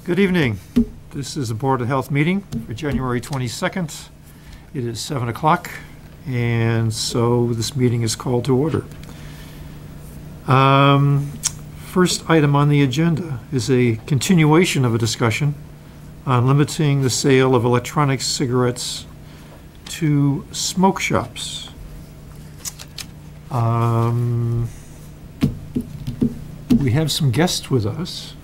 Good evening. This is the Board of Health meeting for January 22nd. It is 7 o'clock, and so this meeting is called to order. First item on the agenda is a continuation of a discussion on limiting the sale of electronic cigarettes to smoke shops. We have some guests with us.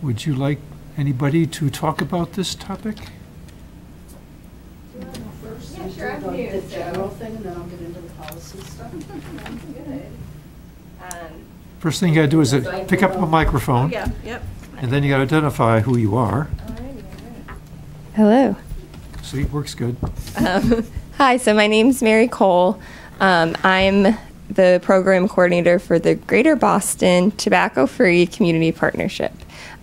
Would you like anybody to talk about this topic? Yeah, sure, I'm new. The general thing, and then I'll get into the policy stuff. Good. First thing you gotta do is pick up a microphone. Yeah, yep. And then you gotta identify who you are. Hello. See, works good. Hi, so my name's Mary Cole. I'm the program coordinator for the Greater Boston Tobacco-Free Community Partnership.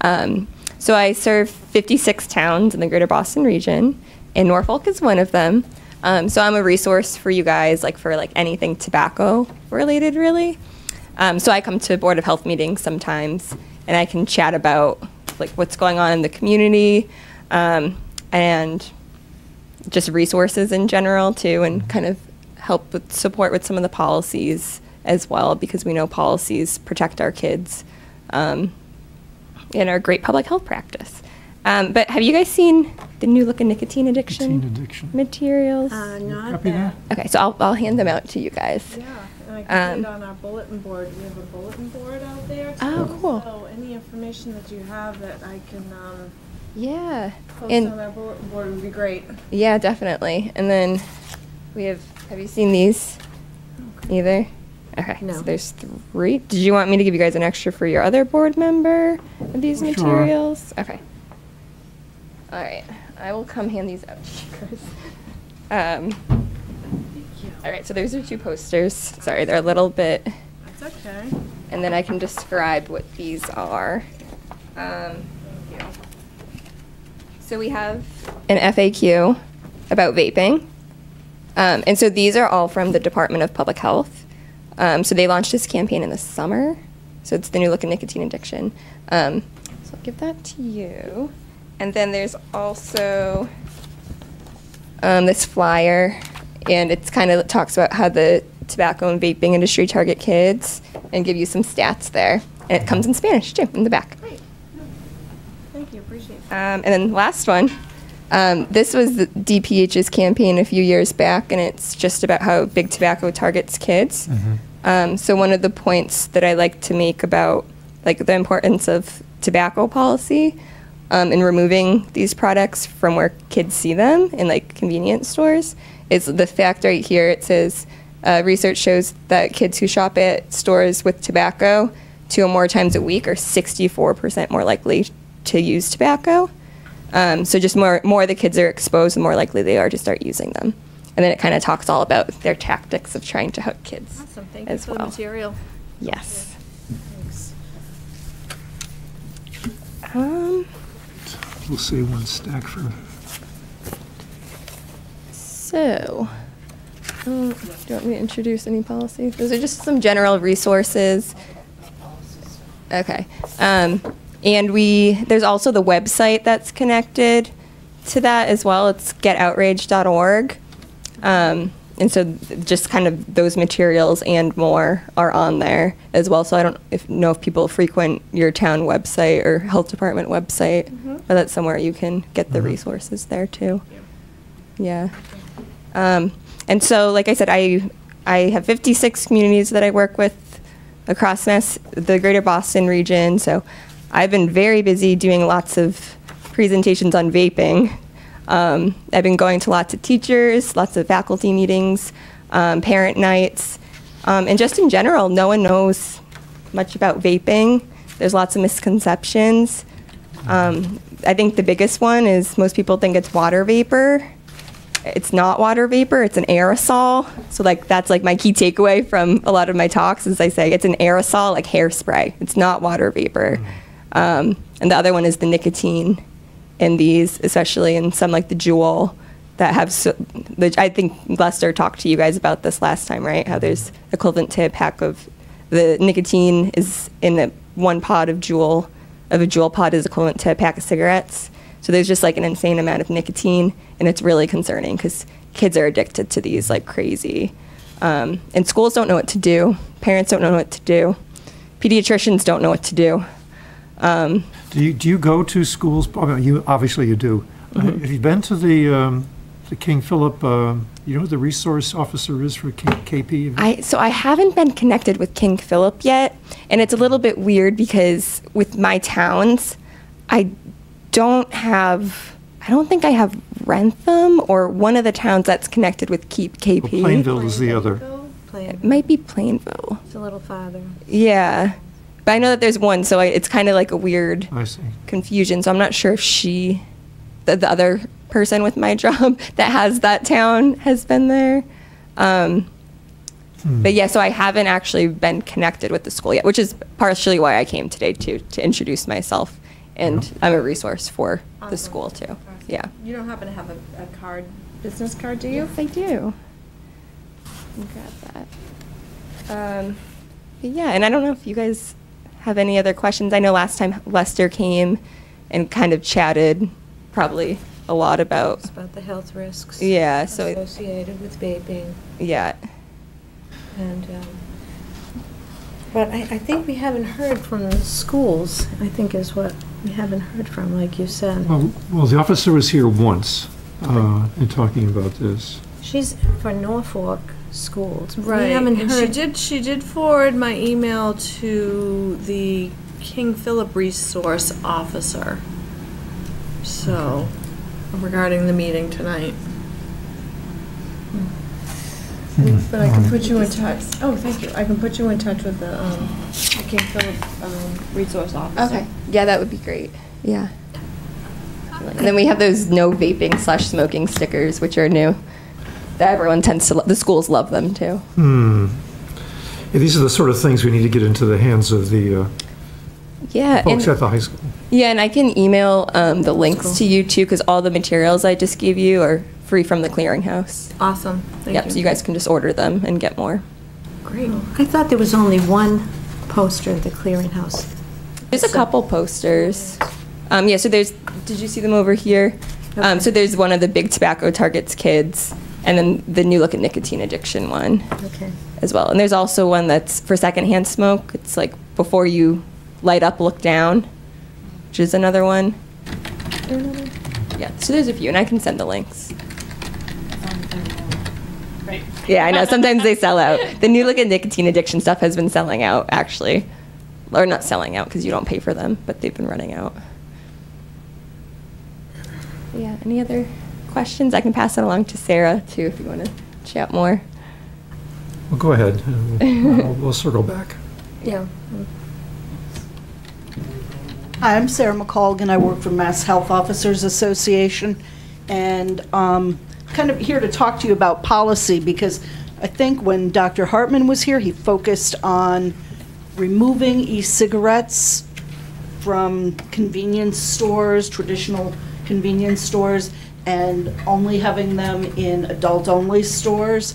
So I serve 56 towns in the Greater Boston region, and Norfolk is one of them. So I'm a resource for you guys, for anything tobacco related, really. So I come to Board of Health meetings sometimes, and I can chat about what's going on in the community, and just resources in general too, and kind of help with support with some of the policies as well, because we know policies protect our kids and are great public health practice. But have you guys seen the new look at nicotine addiction materials? Not that. Okay, so I'll hand them out to you guys. Yeah, and I can put it on our bulletin board. We have a bulletin board out there. Oh, cool. So any information that you have that I can Yeah. post And on our bulletin board would be great. yeah, definitely. And then we have you seen these either? Okay, No. so there's 3. Did you want me to give you guys an extra for your other board member of these Sure. materials? Okay. All right, I will come hand these out to you guys. All right, so those are 2 posters. Sorry, they're a little bit, That's okay. and then I can describe what these are. So we have an FAQ about vaping. And so these are all from the Department of Public Health. So they launched this campaign in the summer. So it's the new look at nicotine addiction. So I'll give that to you. And then there's also this flyer, and it's kind of talks about how the tobacco and vaping industry target kids, and give you some stats there. And it comes in Spanish too, in the back. Great. Thank you, appreciate it. And then last one. This was the DPH's campaign a few years back, and it's just about how big tobacco targets kids. So one of the points that I like to make about the importance of tobacco policy in removing these products from where kids see them in convenience stores is the fact right here. It says research shows that kids who shop at stores with tobacco 2 or more times a week are 64% more likely to use tobacco. So just more the kids are exposed, the more likely they are to start using them. And then it kind of talks all about their tactics of trying to hook kids. Awesome, thank you as for the well. material. Yes. Thanks. We'll say 1 stack for. So, do you want me to introduce any policies? Those are just some general resources. Okay. And there's also the website that's connected to that as well. It's getoutrage.org. And so just kind of those materials and more are on there as well. So I don't know if people frequent your town website or health department website, but that's somewhere you can get the resources there too. Yeah. And so, like I said, I have 56 communities that I work with across the Greater Boston region. So I've been very busy doing lots of presentations on vaping. I've been going to lots of teachers, lots of faculty meetings, parent nights, and just in general, no one knows much about vaping. There's lots of misconceptions. I think the biggest one is most people think it's water vapor. It's not water vapor, it's an aerosol. So that's my key takeaway from a lot of my talks is I say it's an aerosol, like hairspray. It's not water vapor. And the other one is the nicotine in these, especially in some like the Juul that have, I think Lester talked to you guys about this last time, right? How there's equivalent to a pack of, the nicotine is in one pod of a Juul pod is equivalent to a pack of cigarettes. So there's just like an insane amount of nicotine, and it's really concerning because kids are addicted to these like crazy. And schools don't know what to do. Parents don't know what to do. Pediatricians don't know what to do. Do you go to schools? I mean, obviously you do. Have you been to the King Philip? You know who the resource officer is for KP? So I haven't been connected with King Philip yet, and it's a little bit weird because with my towns, I don't think I have Rentham or one of the towns that's connected with KP. Well, Plainville is the other. It might be Plainville. It's a little farther. Yeah. But I know that there's one, so it's kind of like a weird I see. confusion. So I'm not sure if the other person with my job that has that town has been there. But yeah, so I haven't actually been connected with the school yet, which is partially why I came today too, to introduce myself. And I'm a resource for the school too. Yeah. You don't happen to have a card, business card, do you? Yes, I do. Let me grab that. But yeah, and I don't know if you guys have any other questions. I know last time Lester came and kind of chatted probably a lot about. It's about the health risks. Yeah, so associated with vaping. Yeah. And, but I think we haven't heard from the schools, I think is what we haven't heard from, like you said. Well, the officer was here once in talking about this. She's for Norfolk schools. Right, We haven't and heard. she did forward my email to the King Philip resource officer. So, regarding the meeting tonight. But I can put you in touch. Oh, thank you. I can put you in touch with the King Philip resource officer. Okay. Yeah, that would be great. Yeah. And then we have those no vaping / smoking stickers, which are new. That everyone tends to, the schools love them too. Yeah, these are the sort of things we need to get into the hands of the Yeah. folks at the high school. Yeah, and I can email the links to you too, because all the materials I just gave you are free from the clearinghouse. Awesome. Thank Yep, you. so you guys can just order them and get more. Great. I thought there was only one poster at the clearinghouse. There's a couple posters. Yeah, so did you see them over here? So there's one of the big tobacco targets kids, and then the new look at nicotine addiction one Okay. as well. And there's also one that's for secondhand smoke. It's like before you light up, look down, which is another one. Is there another? Yeah, so there's a few, and I can send the links. Yeah, I know. Sometimes they sell out. The new look at nicotine addiction stuff has been selling out, actually. Or not selling out because you don't pay for them, but they've been running out. Yeah, any other questions? I can pass it along to Sarah, too, if you want to chat more. Well, go ahead. We'll circle back. Yeah. Hi, I'm Sarah McColgan. I work for Mass Health Officers Association, and kind of here to talk to you about policy, because I think when Dr. Hartman was here, he focused on removing e-cigarettes from convenience stores, traditional convenience stores, and only having them in adult-only stores.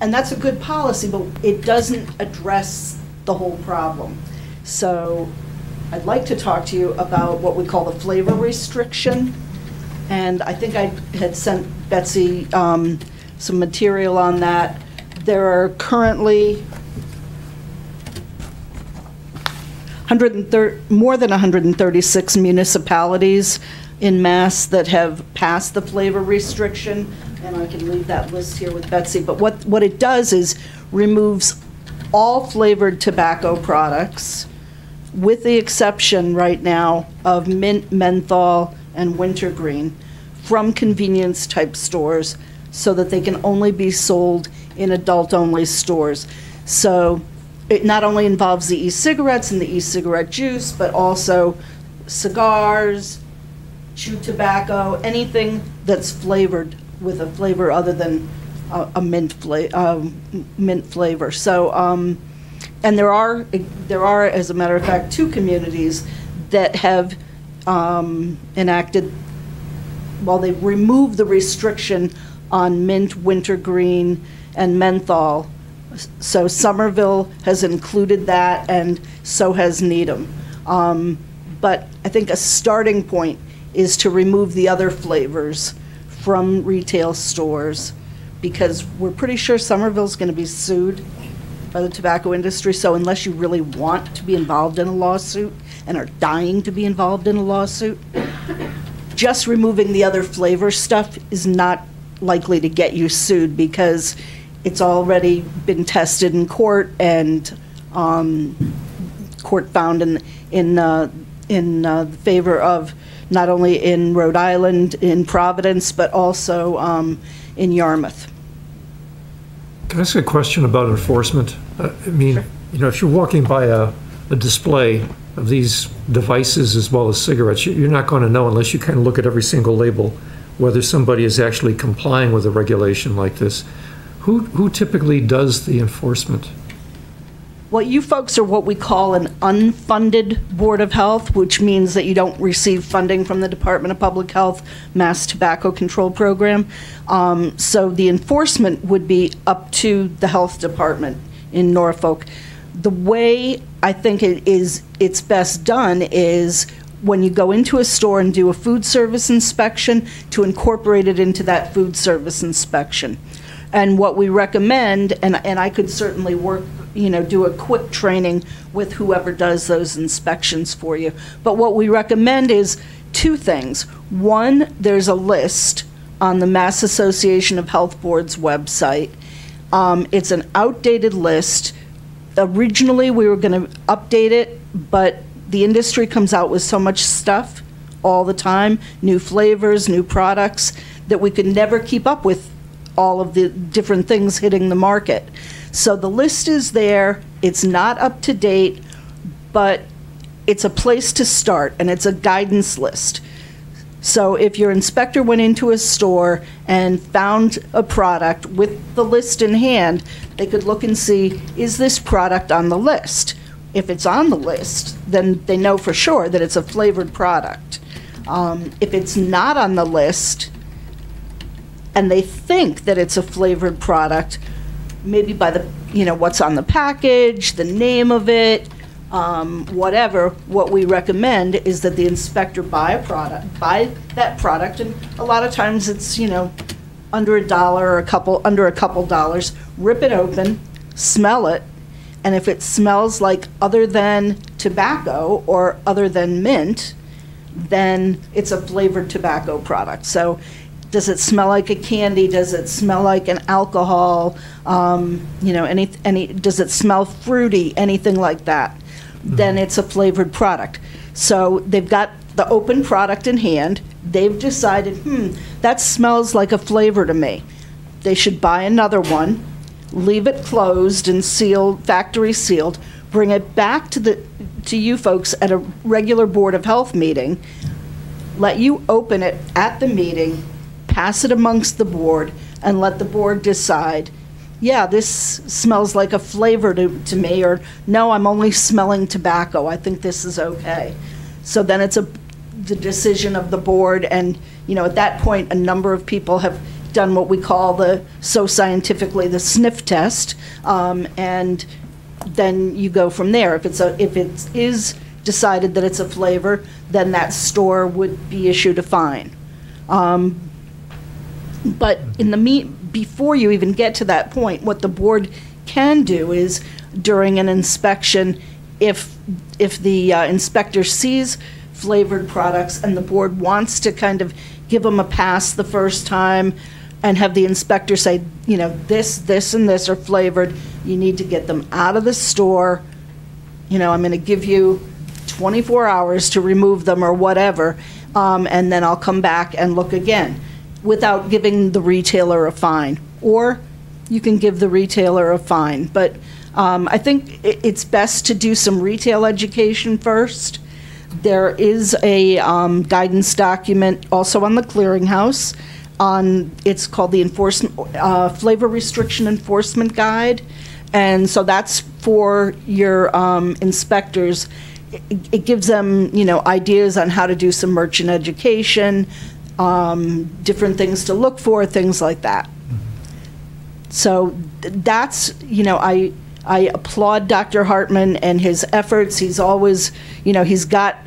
And that's a good policy, but it doesn't address the whole problem. So I'd like to talk to you about what we call the flavor restriction. And I think I had sent Betsy some material on that. There are currently more than 136 municipalities in Mass that have passed the flavor restriction, and I can leave that list here with Betsy. But what it does is removes all flavored tobacco products, with the exception right now of mint, menthol, and wintergreen, from convenience-type stores so that they can only be sold in adult-only stores. So it not only involves the e-cigarettes and the e-cigarette juice, but also cigars, chewed tobacco, anything that's flavored with a flavor other than a mint flavor. So, and there are, as a matter of fact, 2 communities that have enacted, well, they've removed the restriction on mint, wintergreen, and menthol, So Somerville has included that, and so has Needham. But I think a starting point is to remove the other flavors from retail stores, because we're pretty sure Somerville's going to be sued by the tobacco industry. So unless you really want to be involved in a lawsuit and are dying to be involved in a lawsuit, just removing the other flavor stuff is not likely to get you sued, because it's already been tested in court, and court found in favor of, not only in Rhode Island, in Providence, but also in Yarmouth. Can I ask a question about enforcement? I mean, Sure. you know, if you're walking by a display of these devices as well as cigarettes, you're not going to know, unless you kind of look at every single label, whether somebody is actually complying with a regulation like this. Who typically does the enforcement? Well, you folks are what we call an unfunded Board of Health, which means that you don't receive funding from the Department of Public Health Mass Tobacco Control Program. So the enforcement would be up to the Health Department in Norfolk. The way I think it's best done is when you go into a store and do a food service inspection, to incorporate it into that food service inspection. And what we recommend, and I could certainly work, do a quick training with whoever does those inspections for you. But what we recommend is two things. One, there's a list on the Mass Association of Health Boards website. It's an outdated list. Originally, we were going to update it, but the industry comes out with so much stuff all the time, new flavors, new products, that we could never keep up with all of the different things hitting the market. So the list is there. It's not up to date, but it's a place to start, and it's a guidance list. So if your inspector went into a store and found a product with the list in hand, they could look and see, is this product on the list? If it's on the list, then they know for sure that it's a flavored product. If it's not on the list, and they think that it's a flavored product, maybe by the, what's on the package, the name of it, whatever, what we recommend is that the inspector buy that product, and a lot of times it's, under $1 or under a couple dollars, rip it open, smell it, and if it smells like other than tobacco or other than mint, then it's a flavored tobacco product. So does it smell like a candy? Does it smell like an alcohol? Does it smell fruity? Anything like that? Then it's a flavored product. So they've got the open product in hand. They've decided, that smells like a flavor to me. They should buy another one, leave it closed and sealed, factory sealed, bring it back to you folks at a regular Board of Health meeting, let you open it at the meeting, pass it amongst the board, and let the board decide, yeah, this smells like a flavor to me, or no, I'm only smelling tobacco. I think this is okay. So then it's the decision of the board, and at that point, a number of people have done what we call the sniff test, and then you go from there. If it is decided that it's a flavor, then that store would be issued a fine. But before you even get to that point, what the board can do is, during an inspection, if the inspector sees flavored products and the board wants to kind of give them a pass the first time and have the inspector say, this, and this are flavored, you need to get them out of the store, I'm going to give you 24 hours to remove them or whatever, and then I'll come back and look again, without giving the retailer a fine. Or you can give the retailer a fine. But I think it's best to do some retail education first. There is a guidance document also on the clearinghouse. It's called the Flavor Restriction Enforcement Guide. And so that's for your inspectors. It gives them, ideas on how to do some merchant education, different things to look for, things like that. So that's, I applaud Dr. Hartman and his efforts. He's always, he's got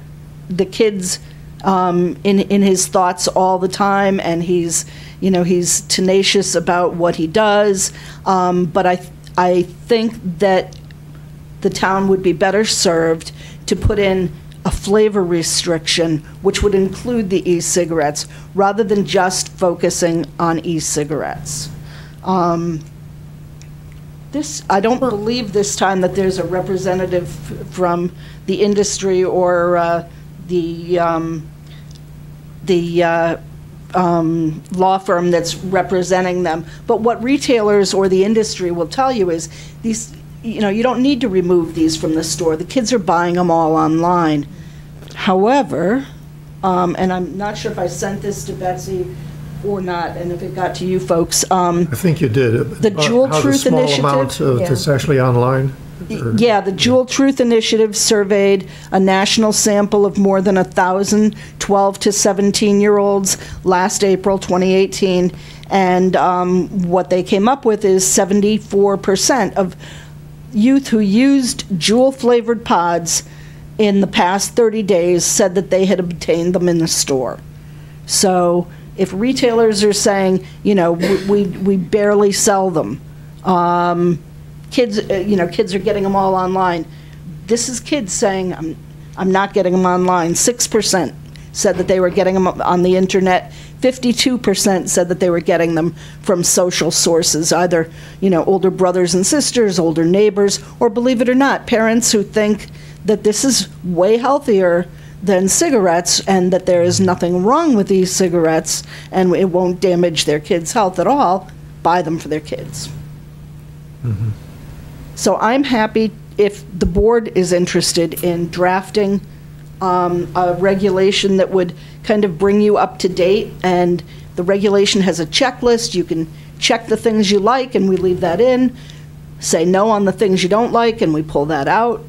the kids in his thoughts all the time, and he's tenacious about what he does. But I think that the town would be better served to put in a flavor restriction, which would include the e-cigarettes, rather than just focusing on e-cigarettes. I don't believe this time that there's a representative from the industry or the law firm that's representing them. But what retailers or the industry will tell you is these, you don't need to remove these from the store. The kids are buying them all online. However, and I'm not sure if I sent this to Betsy or not, and if it got to you folks. I think you did. The Jewel Truth Initiative. How the small amount that's actually online? Yeah, the Jewel Truth Initiative surveyed a national sample of more than 1,000 12 to 17-year-olds last April 2018, and what they came up with is 74% of youth who used Jewel-flavored pods in the past 30 days said that they had obtained them in the store. So if retailers are saying, we barely sell them, kids are getting them all online. This is kids saying, I'm not getting them online. 6% said that they were getting them on the internet. 52% said that they were getting them from social sources, either, older brothers and sisters, older neighbors, or believe it or not, parents who think that this is way healthier than cigarettes and that there is nothing wrong with these cigarettes and it won't damage their kids' health at all, buy them for their kids. Mm-hmm. So I'm happy if the board is interested in drafting a regulation that would kind of bring you up to date, and the regulation has a checklist. You can check the things you like and we leave that in, say no on the things you don't like and we pull that out.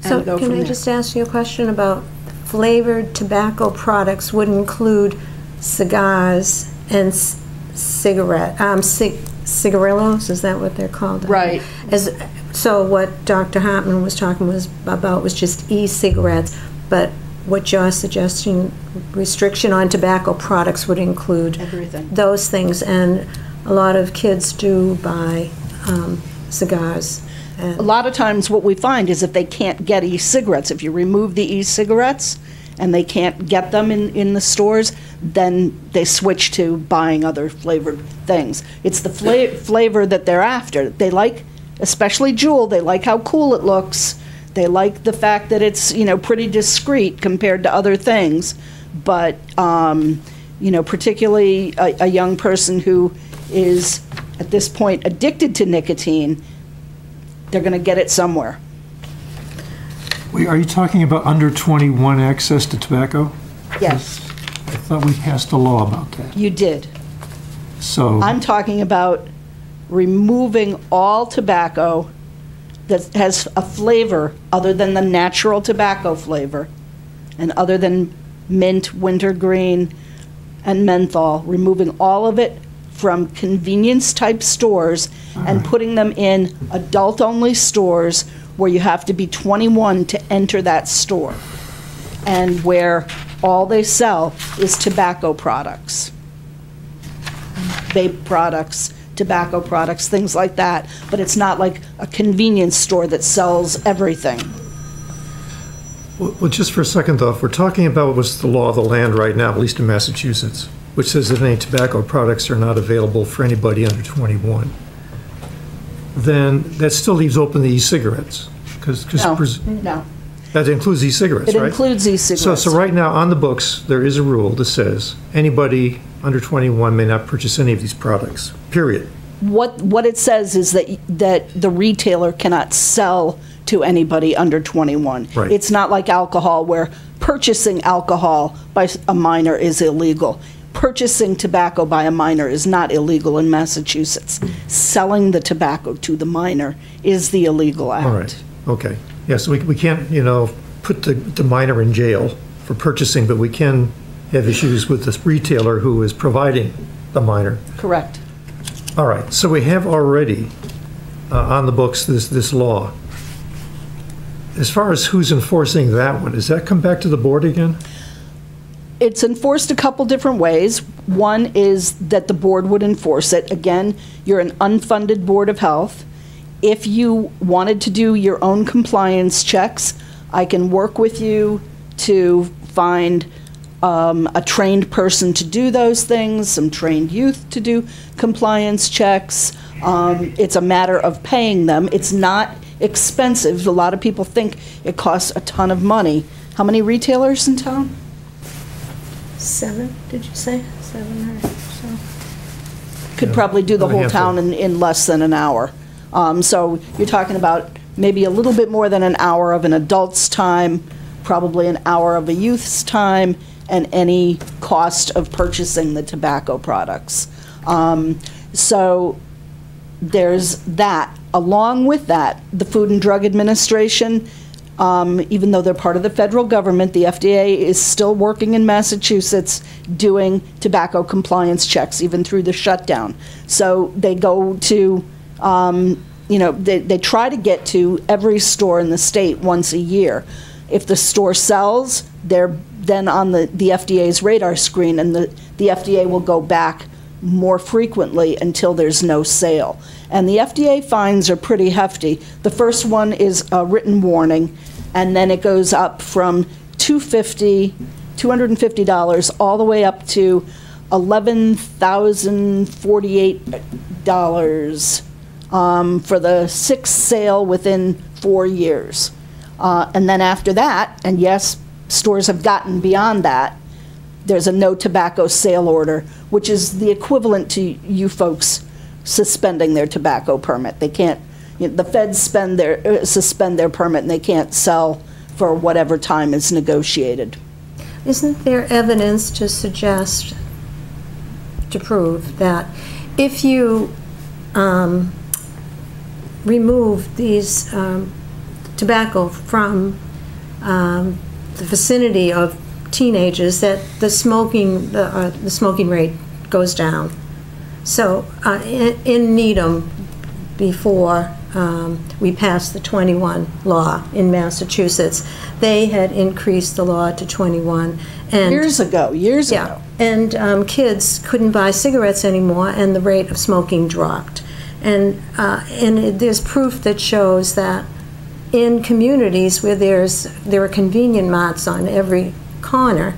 So can I just ask you a question about flavored tobacco products would include cigars and cigarillos, is that what they're called? Right. So what Dr. Hartman was talking about was just e-cigarettes, but what you're suggesting, restriction on tobacco products would include everything. Those things, and a lot of kids do buy cigars. A lot of times what we find is if they can't get e-cigarettes, if you remove the e-cigarettes and they can't get them in the stores, then they switch to buying other flavored things. It's the flavor that they're after. They like, especially Jewel, they like how cool it looks. They like the fact that it's, pretty discreet compared to other things. But, particularly a young person who is, at this point, addicted to nicotine, they're going to get it somewhere. Wait, are you talking about under 21 access to tobacco? Yes. I thought we passed a law about that. You did. So I'm talking about removing all tobacco that has a flavor other than the natural tobacco flavor and other than mint, wintergreen, and menthol, removing all of it from convenience-type stores and putting them in adult-only stores where you have to be 21 to enter that store, and where all they sell is tobacco products, vape products, tobacco products, things like that. But it's not like a convenience store that sells everything. Well, just for a second, though, if we're talking about what's the law of the land right now, at least in Massachusetts, which says that any tobacco products are not available for anybody under 21, then that still leaves open the e-cigarettes. No. That includes e-cigarettes, right? It includes e-cigarettes. So right now, on the books, there is a rule that says anybody under 21 may not purchase any of these products, period. What it says is that the retailer cannot sell to anybody under 21. Right. It's not like alcohol, where purchasing alcohol by a minor is illegal. Purchasing tobacco by a minor is not illegal in Massachusetts. Selling the tobacco to the minor is the illegal act. All right, okay. Yeah, so we can't, put the minor in jail for purchasing, but we can have issues with this retailer who is providing the minor. Correct. All right, so we have already on the books this law. As far as who's enforcing that one, does that come back to the board again? It's enforced a couple different ways. One is that the board would enforce it. Again, you're an unfunded Board of Health. If you wanted to do your own compliance checks, I can work with you to find a trained person to do those things, some trained youth to do compliance checks. It's a matter of paying them. It's not expensive. A lot of people think it costs a ton of money. How many retailers in town? 7, did you say? 7 or so? Could probably do the a whole handful. town in less than an hour. So you're talking about maybe a little bit more than an hour of an adult's time, probably an hour of a youth's time, and any cost of purchasing the tobacco products. So there's that. Along with that, the Food and Drug Administration, even though they're part of the federal government, the FDA is still working in Massachusetts doing tobacco compliance checks, even through the shutdown. So they go to, they try to get to every store in the state once a year. If the store sells, they're then on the FDA's radar screen, and the FDA will go back more frequently until there's no sale. And the FDA fines are pretty hefty. The first one is a written warning, and then it goes up from $250 all the way up to $11,048 for the sixth sale within 4 years. And then after that, and yes, stores have gotten beyond that, there's a no tobacco sale order, which is the equivalent to you folks suspending their tobacco permit. They can't, the feds suspend their permit, and they can't sell for whatever time is negotiated. Isn't there evidence to suggest, to prove that if you remove these tobacco from the vicinity of teenagers, that the smoking rate goes down? So in Needham, before we passed the 21 law in Massachusetts, they had increased the law to 21. And Years ago. and kids couldn't buy cigarettes anymore, and the rate of smoking dropped. And there's proof that shows that in communities where there are convenient marts on every corner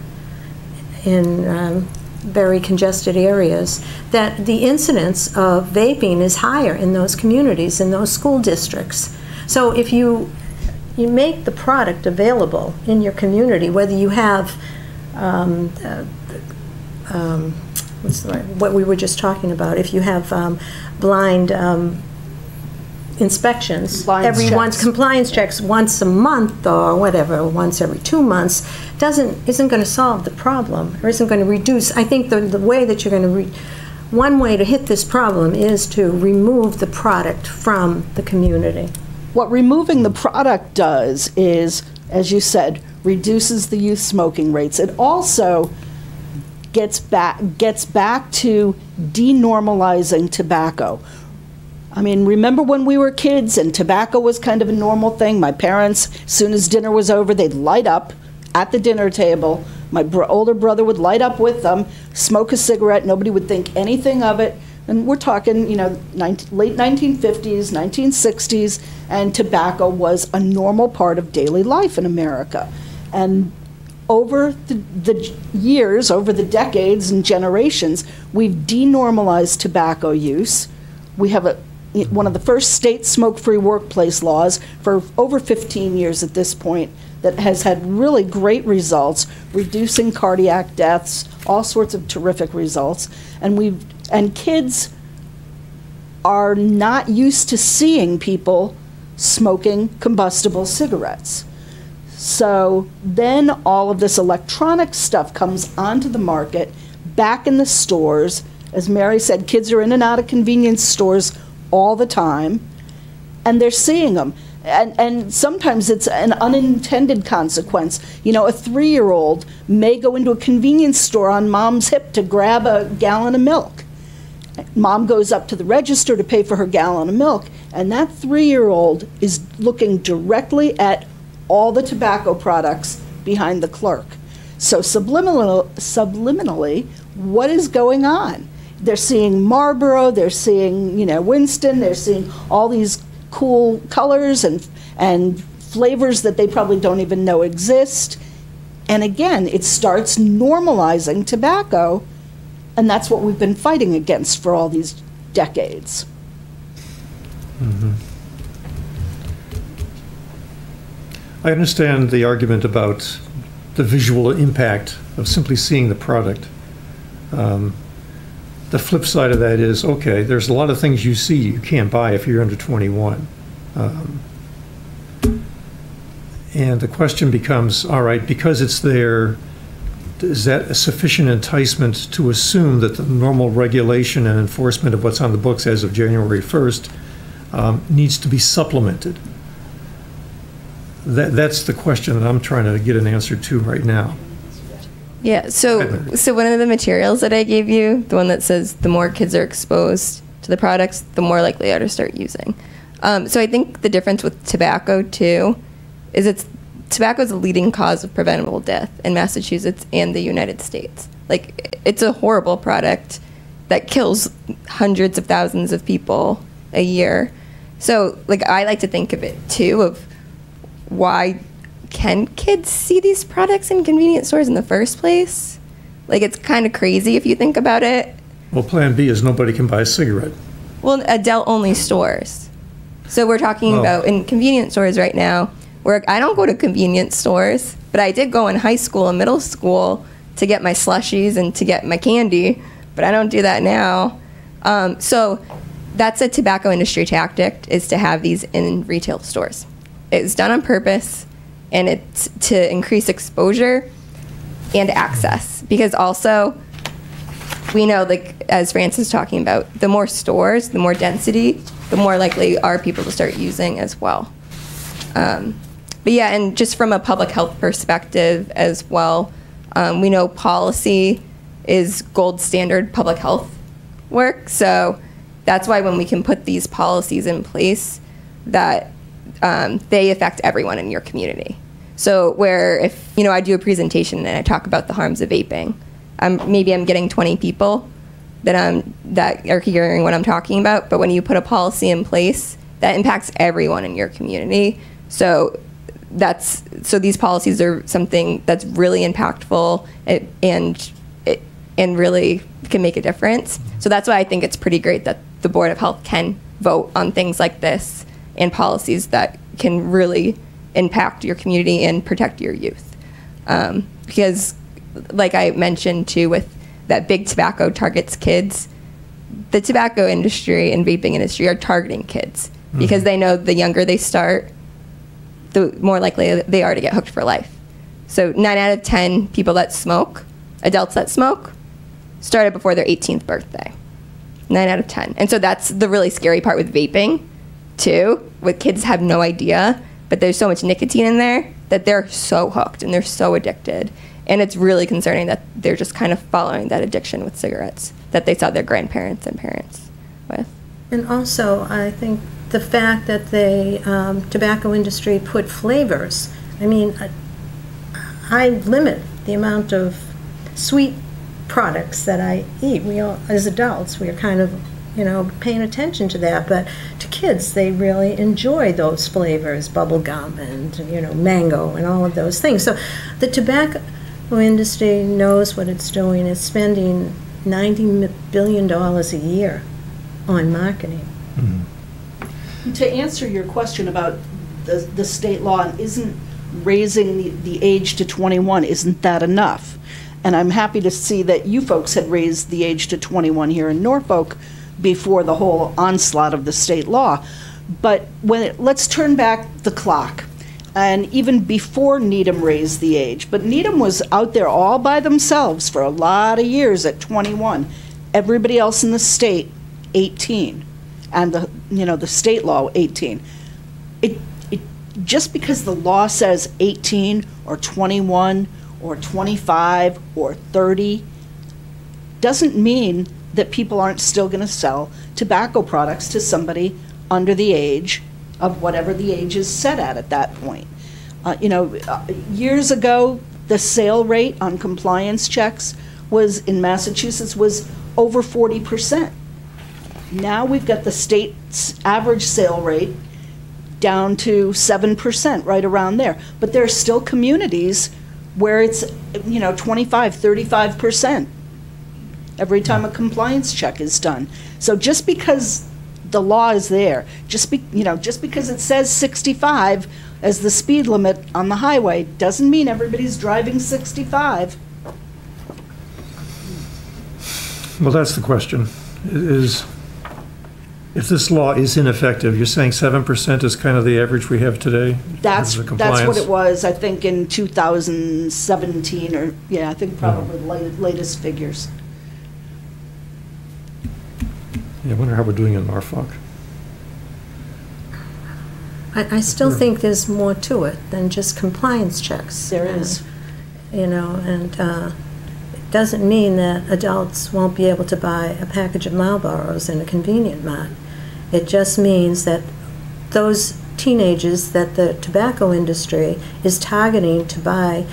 in very congested areas, that the incidence of vaping is higher in those communities, in those school districts. So if you make the product available in your community, whether you have what's the word? What we were just talking about, if you have blind inspections, compliance checks once a month or whatever, once every 2 months, isn't going to solve the problem, or isn't going to reduce. I think the way that you're going to one way to hit this problem is to remove the product from the community. What removing the product does is, as you said, reduces the youth smoking rates. It also gets back to denormalizing tobacco. I mean, remember when we were kids and tobacco was kind of a normal thing? My parents, as soon as dinner was over, they'd light up at the dinner table. My older brother would light up with them, smoke a cigarette. Nobody would think anything of it. And we're talking, late 1950s, 1960s, and tobacco was a normal part of daily life in America. And over the years, over the decades and generations, we've denormalized tobacco use. We have one of the first state smoke-free workplace laws for over 15 years at this point that has had really great results, reducing cardiac deaths, all sorts of terrific results. And kids are not used to seeing people smoking combustible cigarettes. So then all of this electronic stuff comes onto the market, back in the stores. As Mary said, kids are in and out of convenience stores all the time, and they're seeing them. And sometimes it's an unintended consequence. A 3-year-old may go into a convenience store on mom's hip to grab a gallon of milk. Mom goes up to the register to pay for her gallon of milk, and that 3-year-old is looking directly at all the tobacco products behind the clerk. So subliminally, what is going on? They're seeing Marlboro, they're seeing, Winston, they're seeing all these cool colors and flavors that they probably don't even know exist. And again, it starts normalizing tobacco, and that's what we've been fighting against for all these decades. Mm-hmm. I understand the argument about the visual impact of simply seeing the product. The flip side of that is, okay, there's a lot of things you see you can't buy if you're under 21. And the question becomes, all right, because it's there, is that a sufficient enticement to assume that the normal regulation and enforcement of what's on the books as of January 1st needs to be supplemented? That's the question that I'm trying to get an answer to right now. Yeah, so one of the materials that I gave you, the one that says the more kids are exposed to the products, the more likely they are to start using. So I think the difference with tobacco, too, is tobacco is the leading cause of preventable death in Massachusetts and the United States. Like, it's a horrible product that kills hundreds of thousands of people a year. So, like, I like to think of it, too, of why can kids see these products in convenience stores in the first place? Like, it's kind of crazy if you think about it. Well, plan B is nobody can buy a cigarette. Well, adult-only stores. So we're talking about in convenience stores right now, where I don't go to convenience stores, but I did go in high school and middle school to get my slushies and to get my candy, but I don't do that now. So that's a tobacco industry tactic, is to have these in retail stores. It's done on purpose, and it's to increase exposure and access. Because also, we know, like, as Francis is talking about, the more stores, the more density, the more likely are people to start using as well. But yeah, and just from a public health perspective as well, we know policy is gold standard public health work. So that's why when we can put these policies in place, that they affect everyone in your community. So where if, I do a presentation and I talk about the harms of vaping, maybe I'm getting 20 people that are hearing what I'm talking about, but when you put a policy in place, that impacts everyone in your community. So these policies are something that's really impactful and really can make a difference. So that's why I think it's pretty great that the Board of Health can vote on things like this and policies that can really impact your community and protect your youth. Because, like I mentioned too, with that big tobacco targets kids, the tobacco industry and vaping industry are targeting kids because they know the younger they start, the more likely they are to get hooked for life. So 9 out of 10 people that smoke, adults that smoke, started before their 18th birthday. 9 out of 10. And so that's the really scary part with vaping, too, with kids have no idea, but there's so much nicotine in there that they're so hooked and they're so addicted. And it's really concerning that they're just kind of following that addiction with cigarettes that they saw their grandparents and parents with. And also, I think the fact that the tobacco industry put flavors, I limit the amount of sweet products that I eat. We all, as adults, we are kind of, paying attention to that, but to kids, they really enjoy those flavors, bubble gum and, mango and all of those things. So the tobacco industry knows what it's doing. It's spending $90 billion a year on marketing. Mm-hmm. To answer your question about the state law, and isn't raising the age to 21, isn't that enough? And I'm happy to see that you folks had raised the age to 21 here in Norfolk before the whole onslaught of the state law. But let's turn back the clock. And even before Needham raised the age, but Needham was out there all by themselves for a lot of years at 21. Everybody else in the state, 18. And the state law, 18. Just because the law says 18 or 21 or 25 or 30 doesn't mean that people aren't still going to sell tobacco products to somebody under the age of whatever the age is set at that point. Years ago, the sale rate on compliance checks in Massachusetts was over 40%. Now we've got the state's average sale rate down to 7%, right around there. But there are still communities where it's, 25, 35% every time a compliance check is done. So just because the law is there, just because it says 65 as the speed limit on the highway, doesn't mean everybody's driving 65. Well, that's the question, is if this law is ineffective, you're saying 7% is kind of the average we have today? That's what it was, I think, in 2017, or, I think probably latest figures. Yeah, I wonder how we're doing in Norfolk. I still think there's more to it than just compliance checks. There is. It doesn't mean that adults won't be able to buy a package of Marlboros in a convenient mart. It just means that those teenagers that the tobacco industry is targeting to buy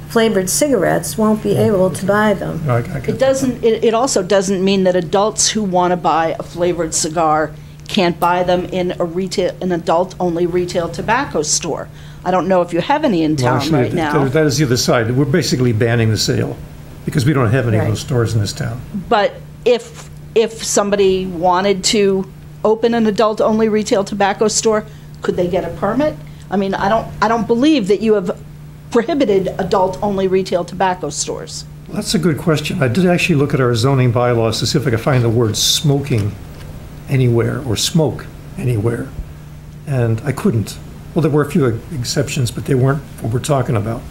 flavored cigarettes won't be able to buy them. It also doesn't mean that adults who want to buy a flavored cigar can't buy them in an adult-only retail tobacco store. I don't know if you have any in town right now. That is the other side. We're basically banning the sale because we don't have any of those stores in this town. But if somebody wanted to open an adult-only retail tobacco store, could they get a permit? I mean, I don't believe that you have prohibited adult-only retail tobacco stores. Well, that's a good question. I did actually look at our zoning bylaws to see if I could find the word smoking anywhere or smoke anywhere, and I couldn't. Well, there were a few exceptions, but they weren't what we're talking about.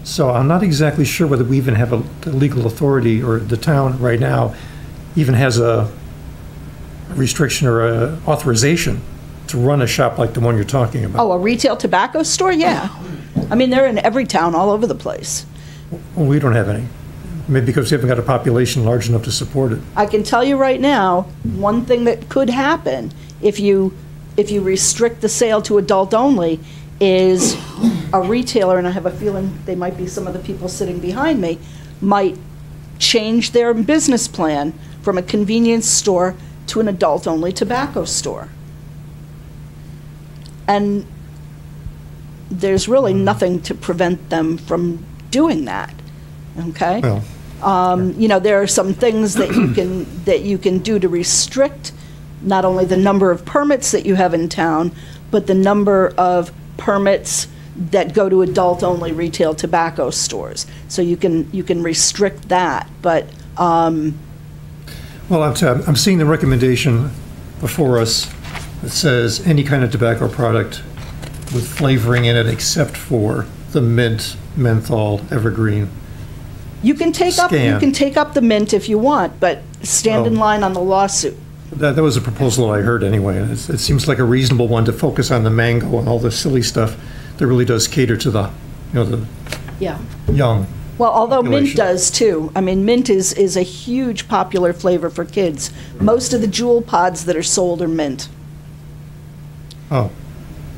So I'm not exactly sure whether we even have a legal authority, or the town right now even has a restriction or a authorization to run a shop like the one you're talking about. Oh, a retail tobacco store? Yeah. I mean, they're in every town all over the place. Well, we don't have any. Maybe because we haven't got a population large enough to support it. I can tell you right now, one thing that could happen if you restrict the sale to adult only is a retailer, and I have a feeling they might be some of the people sitting behind me, might change their business plan from a convenience store to an adult-only tobacco store. And there's really nothing to prevent them from doing that, okay? Well, there are some things that you can do to restrict not only the number of permits that you have in town, but the number of permits that go to adult-only retail tobacco stores. So you can restrict that, but well, I'm seeing the recommendation before us that says any kind of tobacco product with flavoring in it except for the mint, menthol, evergreen. you can take up the mint if you want, but stand in line on the lawsuit. That was a proposal I heard anyway. It seems like a reasonable one to focus on the mango and all the silly stuff that really does cater to the Yeah. young. Well, although mint population. does too. I mean, mint is a huge popular flavor for kids. Most of the Jewel pods that are sold are mint. Oh,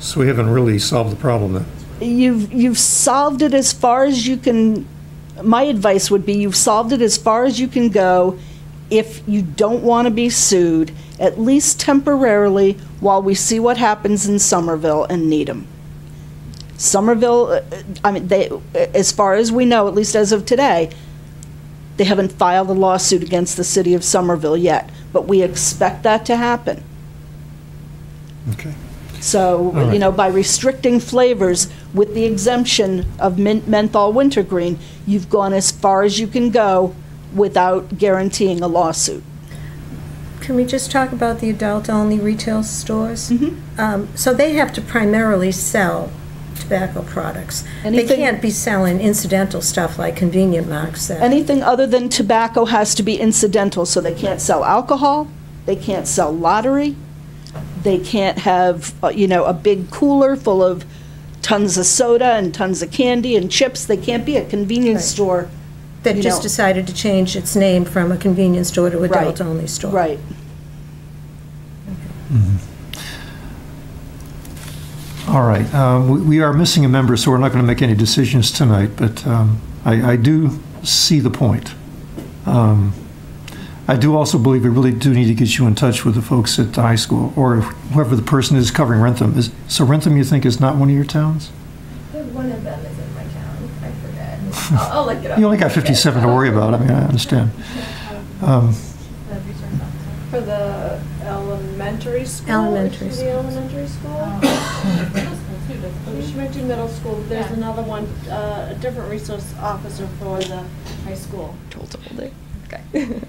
so we haven't really solved the problem then. You've solved it as far as you can. My advice would be you've solved it as far as you can go. If you don't want to be sued, at least temporarily, while we see what happens in Somerville and Needham. Somerville, I mean, as far as we know, at least as of today, they haven't filed a lawsuit against the city of Somerville yet, but we expect that to happen. Okay. So, All right. by restricting flavors with the exemption of mint, menthol, wintergreen, you've gone as far as you can go without guaranteeing a lawsuit. Can we just talk about the adult-only retail stores? Mm-hmm. So they have to primarily sell tobacco products. Anything- They can't be selling incidental stuff like convenient marks. Anything other than tobacco has to be incidental, so they can't sell alcohol, they can't sell lottery, they can't have, a big cooler full of tons of soda and tons of candy and chips. They can't be a convenience Right. store That you just know- decided to change its name from a convenience store to Right. adult-only store. Right. All right. We are missing a member, so we're not going to make any decisions tonight, but I do see the point. I do also believe we really do need to get you in touch with the folks at the high school, or whoever the person is covering Rentham. So Rentham, you think, is not one of your towns? One of them is in my town. I forget. I'll look it up. You only got 57 to worry about. I mean, I understand. For the elementary school? Elementary Is she the school. elementary school? She might do middle school. There's another one, a different resource officer for the high school. Told older. Okay.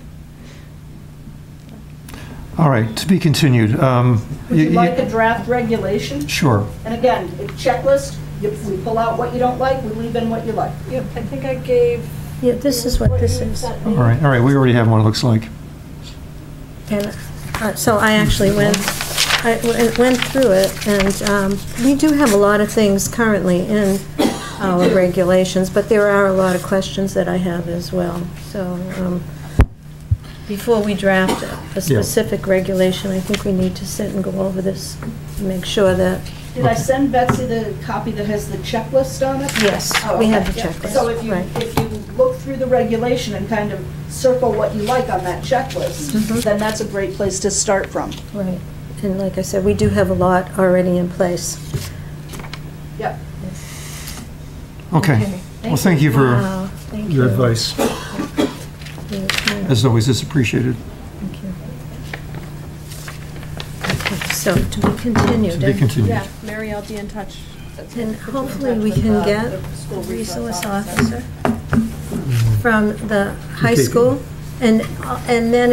All right, to be continued. Would you like a draft regulation? Sure. And again, a checklist, we pull out what you don't like, we leave in what you like. Yep, I think I gave. Yeah, this is what this is. All right, we already have one, it looks like. And so I actually went through it, and we do have a lot of things currently in our regulations, but there are a lot of questions that I have as well. So before we draft a specific regulation, I think we need to sit and go over this, and make sure that... Did I send Betsy the copy that has the checklist on it? Yes, Oh, we have okay. the Yeah. checklist. So if you look through the regulation and kind of circle what you like on that checklist, then that's a great place to start from. Right. And like I said, we do have a lot already in place. Yep. Okay. Well, thank you for Wow, thank your you. advice. Thank As always, it's appreciated. you. Okay, so to be continued. To be continued. Yeah, Mary, I'll be in touch. And hopefully we can get a resource officer from the high Okay. school. And then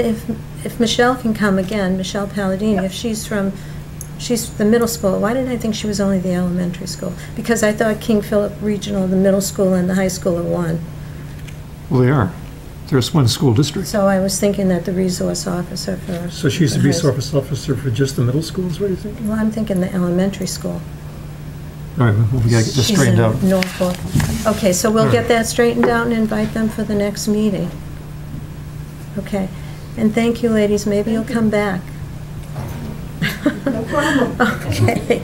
if Michelle can come again, Michelle Palladini, if she's the middle school. Why didn't I think she was only the elementary school? Because I thought King Philip Regional, the middle school and the high school are one. Well, they are. There's one school district. So I was thinking that the resource officer for... So she's the high school. resource officer for just the middle schools, what do you think? Well, I'm thinking the elementary school. All right, well, we gotta get this She's straightened in out. Norfolk. Okay, so we'll get that straightened out and invite them for the next meeting. Okay, and thank you, ladies, maybe you'll come back. No problem. Okay.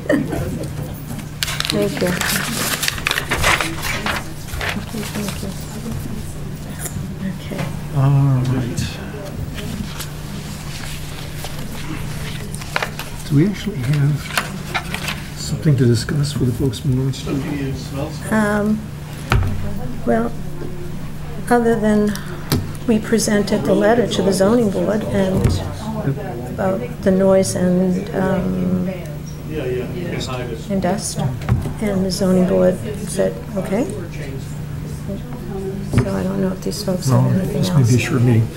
Thank you. Okay. All right. Do we actually have something to discuss with the folks from North Street? Well, other than we presented the letter to the zoning board and about the noise and dust, and the zoning board said, okay. So I don't know if these folks No, have anything this may be a else. short meeting.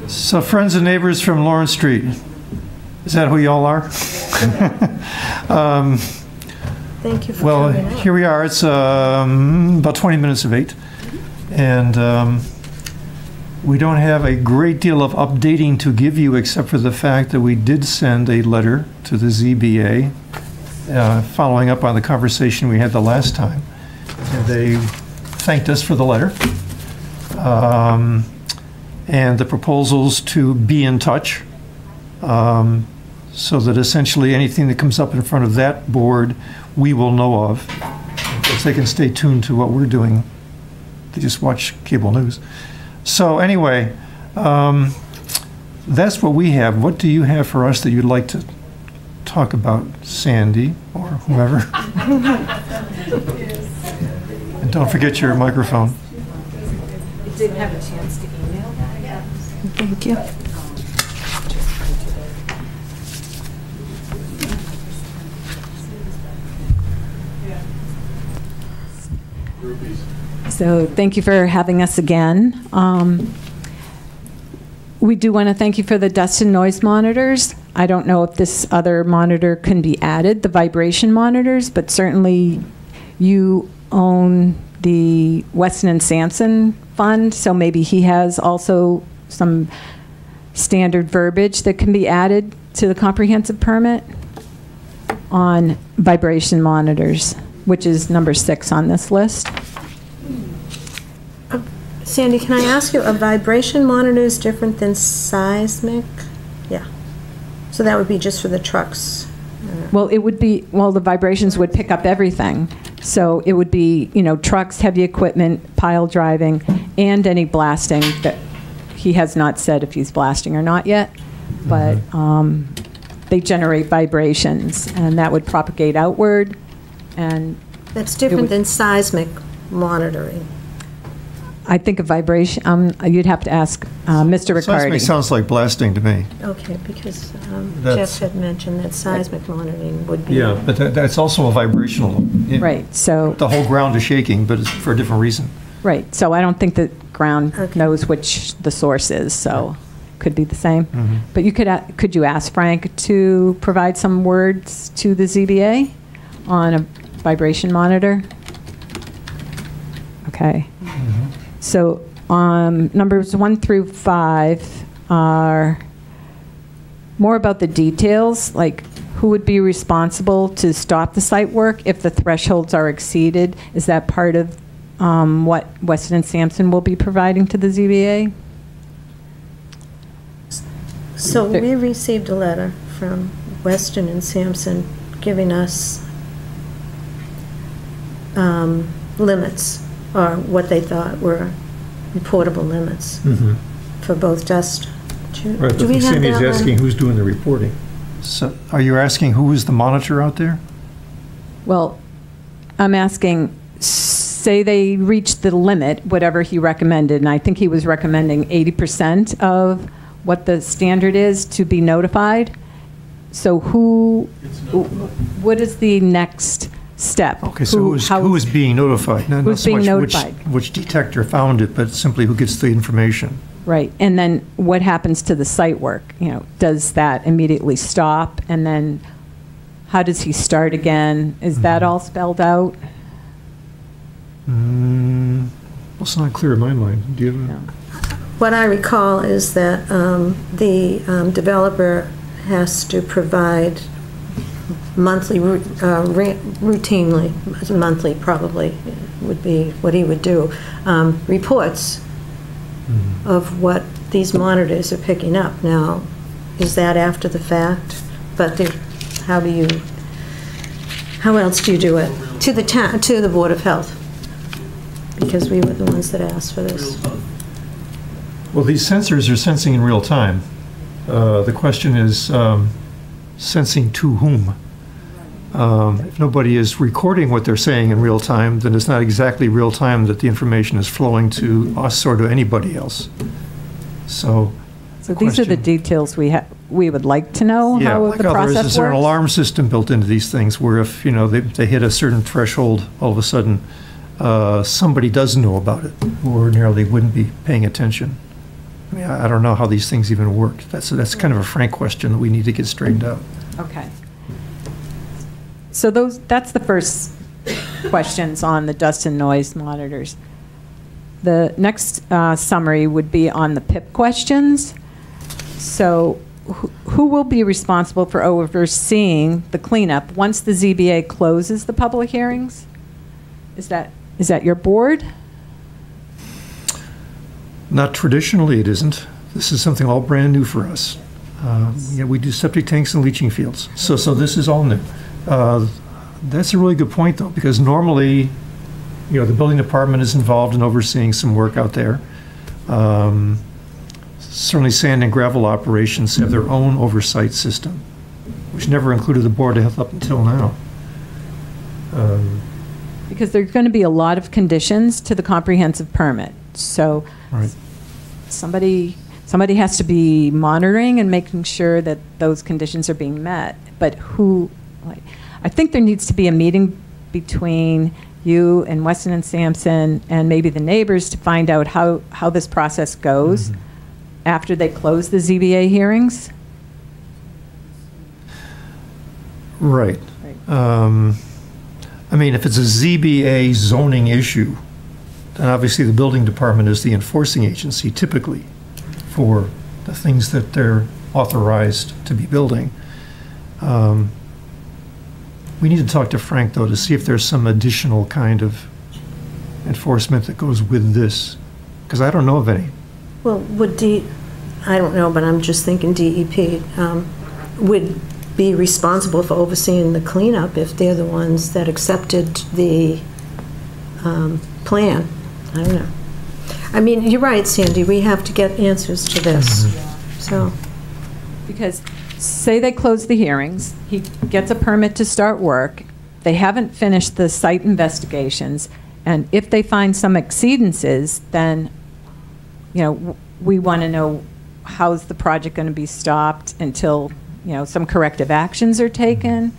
So friends and neighbors from Lawrence Street, is that who y'all are? Thank you for Well, coming out. here we are. It's about 20 minutes of 8. And we don't have a great deal of updating to give you except for the fact that we did send a letter to the ZBA following up on the conversation we had the last time. And they thanked us for the letter. And the proposals to be in touch. So that essentially anything that comes up in front of that board, we will know of. If they can stay tuned to what we're doing, they just watch cable news. So anyway, that's what we have. What do you have for us that you'd like to talk about, Sandy, or whoever? And don't forget your microphone. Didn't have a chance to email that yet. Thank you. So thank you for having us again. We do want to thank you for the dust and noise monitors. I don't know if this other monitor can be added, the vibration monitors, but certainly you own the Weston and Sampson fund, so maybe he has also some standard verbiage that can be added to the comprehensive permit on vibration monitors, which is number 6 on this list. Sandy, can I ask you, a vibration monitor is different than seismic? Yeah. So that would be just for the trucks. Well, it would be, well, the vibrations would pick up everything. So it would be, you know, trucks, heavy equipment, pile driving, and any blasting that he has not said if he's blasting or not yet. But they generate vibrations, and that would propagate outward. And That's different than seismic monitoring. I think a vibration, you'd have to ask Mr. Riccardi. Seismic sounds like blasting to me. Okay, because That's- Jeff had mentioned that seismic monitoring would be. Yeah, but that's also a vibrational. Right, so, The whole ground is shaking, but it's for a different reason. right, so I don't think the ground Okay. knows which the source is, so could be the same. But you could you ask Frank to provide some words to the ZBA on a vibration monitor? Okay. So numbers 1 through 5 are more about the details, like who would be responsible to stop the site work if the thresholds are exceeded? Is that part of what Weston and Sampson will be providing to the ZBA? So we received a letter from Weston and Sampson giving us limits, or what they thought were reportable limits for both dust. Right, but Sandy's asking who's doing the reporting. So are you asking who is the monitor out there? Well, I'm asking, say they reached the limit, whatever he recommended, and I think he was recommending 80% of what the standard is to be notified. So what is the next step? Okay, so who is being notified? Not Who's so being much notified? which detector found it, but simply who gets the information. Right, and then what happens to the site work? You know, does that immediately stop? And then how does he start again? Is that all spelled out? Well, it's not clear in my mind. Do you have a... What I recall is that the developer has to provide monthly, routinely, monthly probably would be what he would do, reports of what these monitors are picking up. Now, is that after the fact? But how else do you do it? To the Board of Health, because we were the ones that asked for this. Well, these sensors are sensing in real time. The question is sensing to whom? If nobody is recording what they're saying in real time, then it's not exactly real time that the information is flowing to us or to anybody else. So these are the details we would like to know, yeah, how like the process is there an works. alarm system built into these things where if, you know, they hit a certain threshold, all of a sudden somebody does know about it who ordinarily wouldn't be paying attention. I mean, I don't know how these things even work. That's kind of a frank question that we need to get straightened out. Okay. So that's the first questions on the dust and noise monitors. The next summary would be on the PIP questions. So who will be responsible for overseeing the cleanup once the ZBA closes the public hearings? Is that your board? Not traditionally, it isn't. This is something all brand new for us. Yeah, we do septic tanks and leaching fields, so this is all new. That's a really good point, though, because normally, you know, the building department is involved in overseeing some work out there. Certainly, sand and gravel operations have their own oversight system, which never included the Board of Health up until now. Because there's going to be a lot of conditions to the comprehensive permit. So Right. somebody has to be monitoring and making sure that those conditions are being met. But I think there needs to be a meeting between you and Weston and Sampson and maybe the neighbors to find out how this process goes after they close the ZBA hearings. Right. I mean, if it's a ZBA zoning issue, then obviously the building department is the enforcing agency typically for the things that they're authorized to be building. We need to talk to Frank, though, to see if there's some additional kind of enforcement that goes with this, because I don't know of any. Well, I don't know, but I'm just thinking DEP would be responsible for overseeing the cleanup if they're the ones that accepted the plan. I don't know. I mean, you're right, Sandy, we have to get answers to this, so. Because say they close the hearings, he gets a permit to start work, they haven't finished the site investigations, and if they find some exceedances, then, you know, we want to know how's the project going to be stopped until, you know, some corrective actions are taken.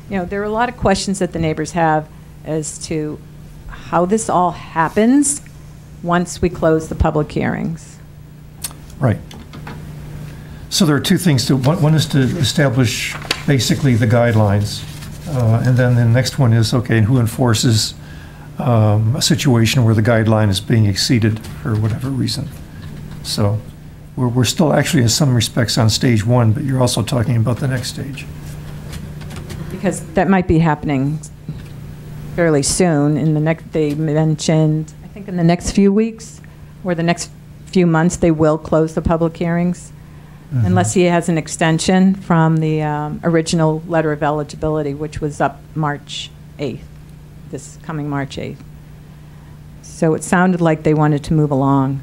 You know, there are a lot of questions that the neighbors have as to how this all happens once we close the public hearings. Right. So there are two things. One is to establish basically the guidelines. And then the next one is, okay, who enforces a situation where the guideline is being exceeded for whatever reason. So we're still actually in some respects on stage one, but you're also talking about the next stage. Because that might be happening fairly soon. In the next, they mentioned, I think in the next few weeks or the next few months, they will close the public hearings. Unless he has an extension from the original letter of eligibility, which was up March 8th, this coming March 8th. So it sounded like they wanted to move along.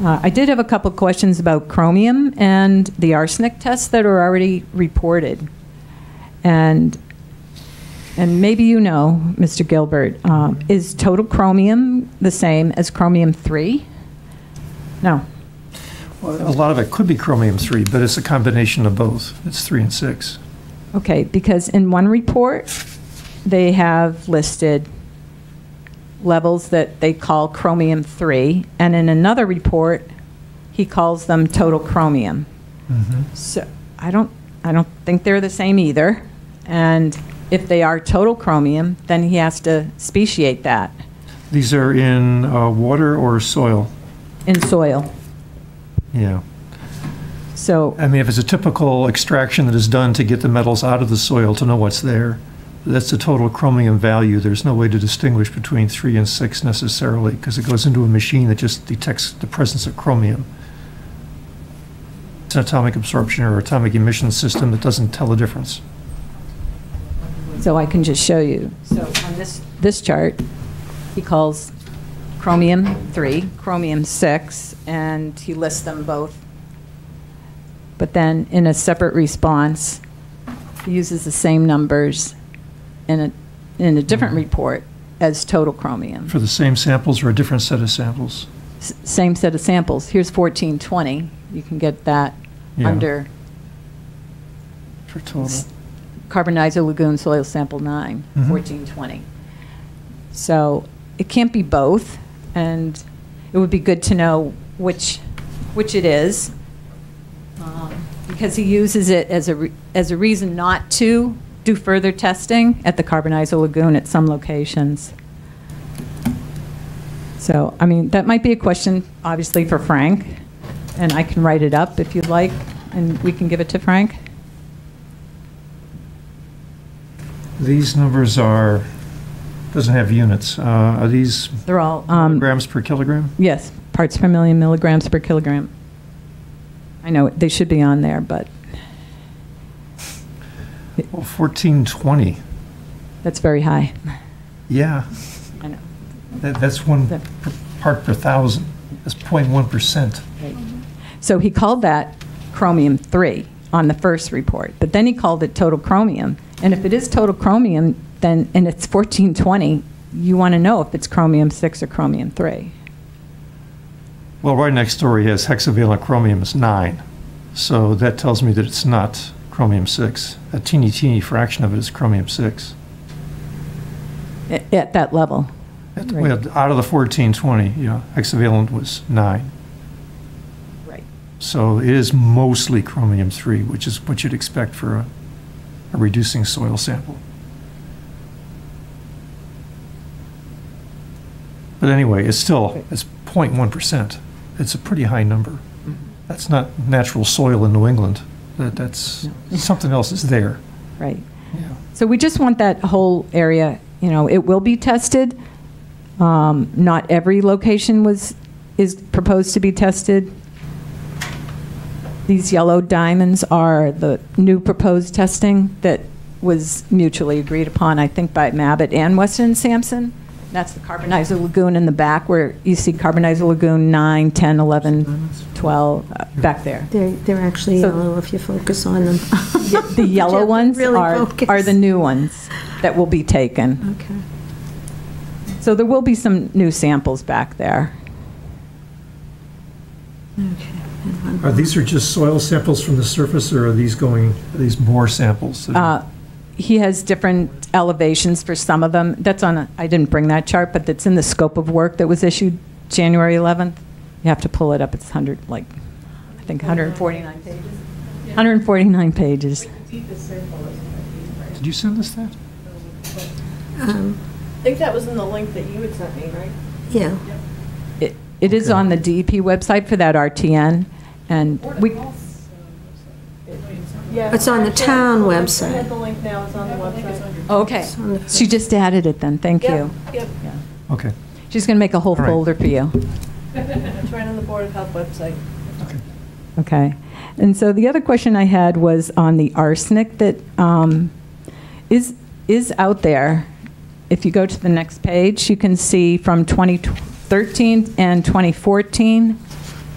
I did have a couple of questions about chromium and the arsenic tests that are already reported. And maybe you know, Mr. Gilbert, is total chromium the same as chromium-3? No. Well, a lot of it could be chromium-3, but it's a combination of both. It's 3 and 6. Okay, because in one report, they have listed levels that they call chromium-3, and in another report, he calls them total chromium. So I don't think they're the same either. And if they are total chromium, then he has to speciate that. These are in water or soil? In soil. Yeah. So, I mean, if it's a typical extraction that is done to get the metals out of the soil to know what's there, that's the total chromium value. There's no way to distinguish between 3 and 6 necessarily, because it goes into a machine that just detects the presence of chromium. It's an atomic absorption or atomic emission system that doesn't tell the difference. so I can just show you. So on this chart, he calls chromium-3, chromium-6, and he lists them both. But then in a separate response, he uses the same numbers in a different report as total chromium. For the same samples or a different set of samples? Same set of samples. Here's 1420. You can get that under for total. Carbonizer Lagoon Soil Sample 9, 1420. So it can't be both, and it would be good to know which it is, because he uses it as a reason not to do further testing at the Carbonizer Lagoon at some locations. So, I mean, that might be a question, obviously, for Frank, and I can write it up if you'd like, and we can give it to Frank. These numbers doesn't have units. Are these They're all milligrams per kilogram? Yes, parts per million, milligrams per kilogram. I know they should be on there, but Well, 1420. that's very high. Yeah. I know. That's one part per thousand. That's 0.1%. Right. So he called that chromium-3 on the first report, but then he called it total chromium. And if it is total chromium, then, and it's 1420, you want to know if it's chromium-6 or chromium-3. Well, right next door he has hexavalent chromium is 9. So that tells me that it's not chromium-6. A teeny fraction of it is chromium-6. At that level. Well, out of the 1420, yeah, hexavalent was 9. Right. So it is mostly chromium-3, which is what you'd expect for a reducing soil sample. But anyway, it's 0.1%. It's a pretty high number. that's not natural soil in New England. That's, something else is there. Right. Yeah. So we just want that whole area, it will be tested. Not every location is proposed to be tested. These yellow diamonds are the new proposed testing that was mutually agreed upon, I think, by Mabbitt and Weston and Sampson. That's the Carbonizer Lagoon in the back, where you see Carbonizer Lagoon 9, 10, 11, 12, back there. They're actually So- yellow if you focus on them. The yellow have to ones really are focus. the new ones that will be taken. Okay. So there will be some new samples back there. Are these just soil samples from the surface, or are these bore samples? He has different elevations for some of them. That's I didn't bring that chart, but that's in the scope of work that was issued January 11th. You have to pull it up. It's 149 pages. 149 pages. Did you send us that? I think that was in the link that you had sent me, right? Yeah. It is on the DEP website for that RTN, and we. Yeah. It's on the town website. I had the link now, it's on the website. Okay. She just added it then. Thank you. Yep, Okay. She's going to make a whole All right. folder for you. it's right on the Board of Health website. Okay. Okay. And so the other question I had was on the arsenic that is out there. If you go to the next page, you can see from 2013 and 2014,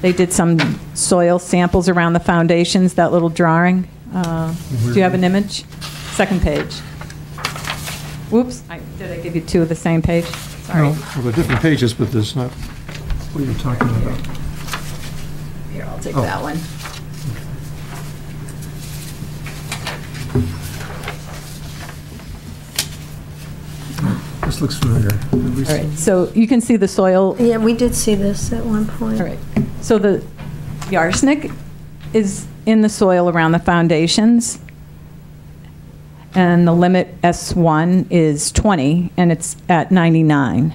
they did some soil samples around the foundations, that little drawing. Do you have an image? Second page. Whoops, did I give you two of the same page? Sorry. No, well, they're different pages, but there's not what you're talking about. Here, I'll take Oh. that one. This looks familiar. All right, so you can see the soil. Yeah, we did see this at one point. All right, so the arsenic is in the soil around the foundations, and the limit S1 is 20, and it's at 99.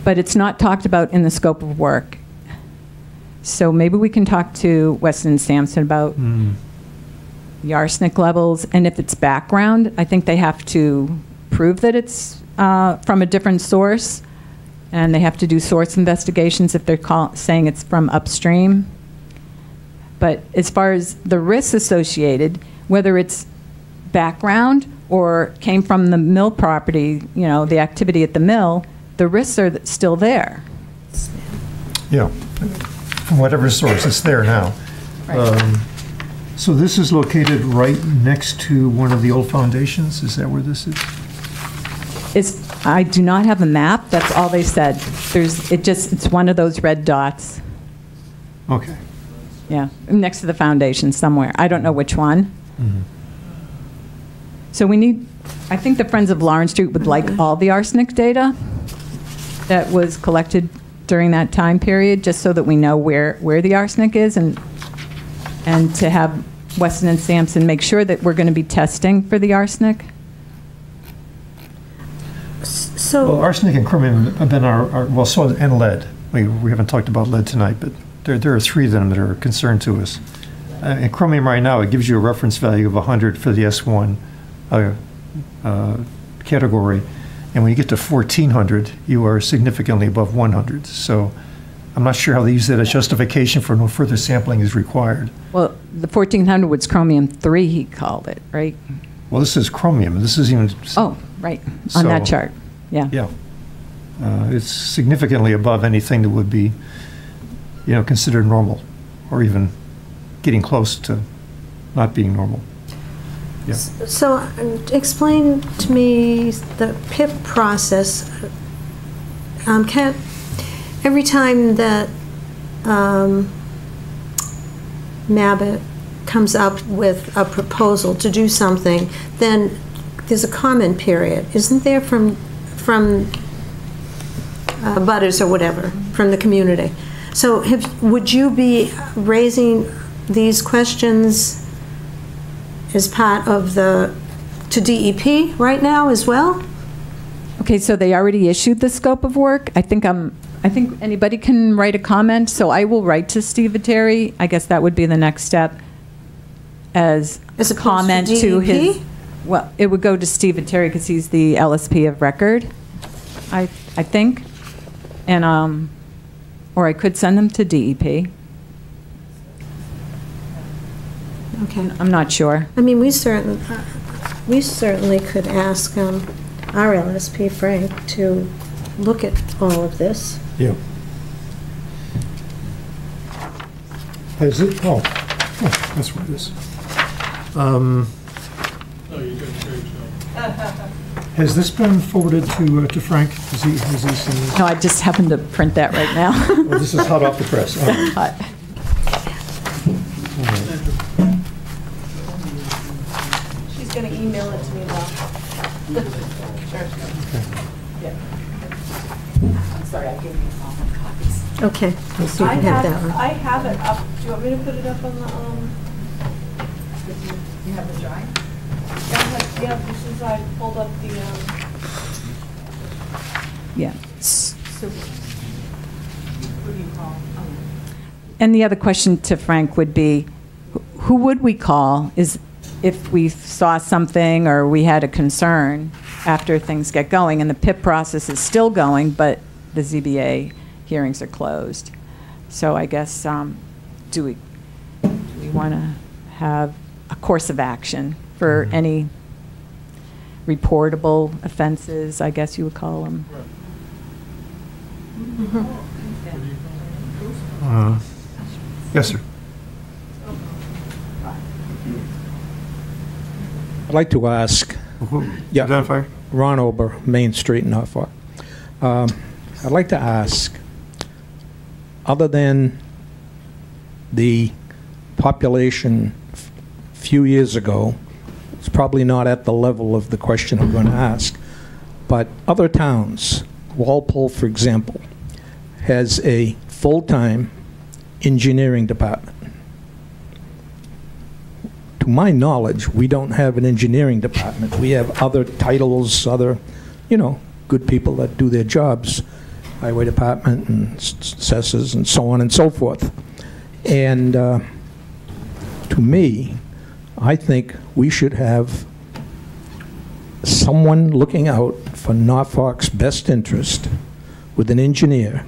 But it's not talked about in the scope of work. So maybe we can talk to Weston and Sampson about the arsenic levels, and if it's background, I think they have to prove that it's from a different source, and they have to do source investigations if they're saying it's from upstream. But as far as the risks associated, whether it's background or came from the mill property, the activity at the mill, the risks are still there. Yeah, from whatever source, it's there now. Right. So this is located right next to one of the old foundations? Is that where this is? I do not have a map. That's all they said. It's one of those red dots. Okay. Yeah, next to the foundation somewhere. I don't know which one. Mm-hmm. So I think the Friends of Lawrence Street would like all the arsenic data that was collected during that time period, just so that we know where the arsenic is, and to have Weston and Sampson make sure that we're going to be testing for the arsenic. So. Well, arsenic and chromium have been so and lead. We haven't talked about lead tonight, but there are three of them that are a concern to us. And chromium right now, it gives you a reference value of 100 for the S1 category. And when you get to 1400, you are significantly above 100. So I'm not sure how they use that as justification for no further sampling is required. Well, the 1400 was chromium 3, he called it, right? Well, this is chromium. This is even... Oh, right, on that So- chart, yeah. Yeah. It's significantly above anything that would be, considered normal, or even getting close to not being normal. Yeah. So explain to me the PIP process. Every time that Mabbitt comes up with a proposal to do something, then there's a comment period, isn't there, from butters or whatever, from the community? So would you be raising these questions as part of to DEP right now as well? Okay, so they already issued the scope of work. I think anybody can write a comment, so I will write to Steve Viteri. I guess that would be the next step as As a opposed to comment to his, DEP? well, it would go to Steve Viteri because he's the LSP of record, I think. And, or I could send them to DEP. Okay. I'm not sure. I mean, we certainly could ask our LSP, Frank, to look at all of this. Yeah. Has it, that's what it is. Has this been forwarded to Frank? Has he seen this? No, I just happened to print that right now. Oh, this is hot off the press. All right. Hot. She's going to email it to me, Bob. I'm sorry, I gave you all my copies. Okay, so you can have that one. I have it up. Do you want me to put it up on the, You have the drawing? yeah, this is, I pulled up the, Yeah. And the other question to Frank would be, who would we call is if we saw something or we had a concern after things get going, and the PIP process is still going, but the ZBA hearings are closed. So I guess, do we want to have a course of action for any reportable offenses, I guess you would call them? Yes, sir. I'd like to ask, yeah, Identify. Ron Ober, Main Street, Norfolk. I'd like to ask, other than the population a few years ago, it's probably not at the level of the question I'm going to ask, but other towns, Walpole, for example, has a full-time engineering department. To my knowledge, we don't have an engineering department. We have other titles, other, good people that do their jobs, highway department and assessors and so on and so forth. And to me, I think we should have someone looking out for Norfolk's best interest with an engineer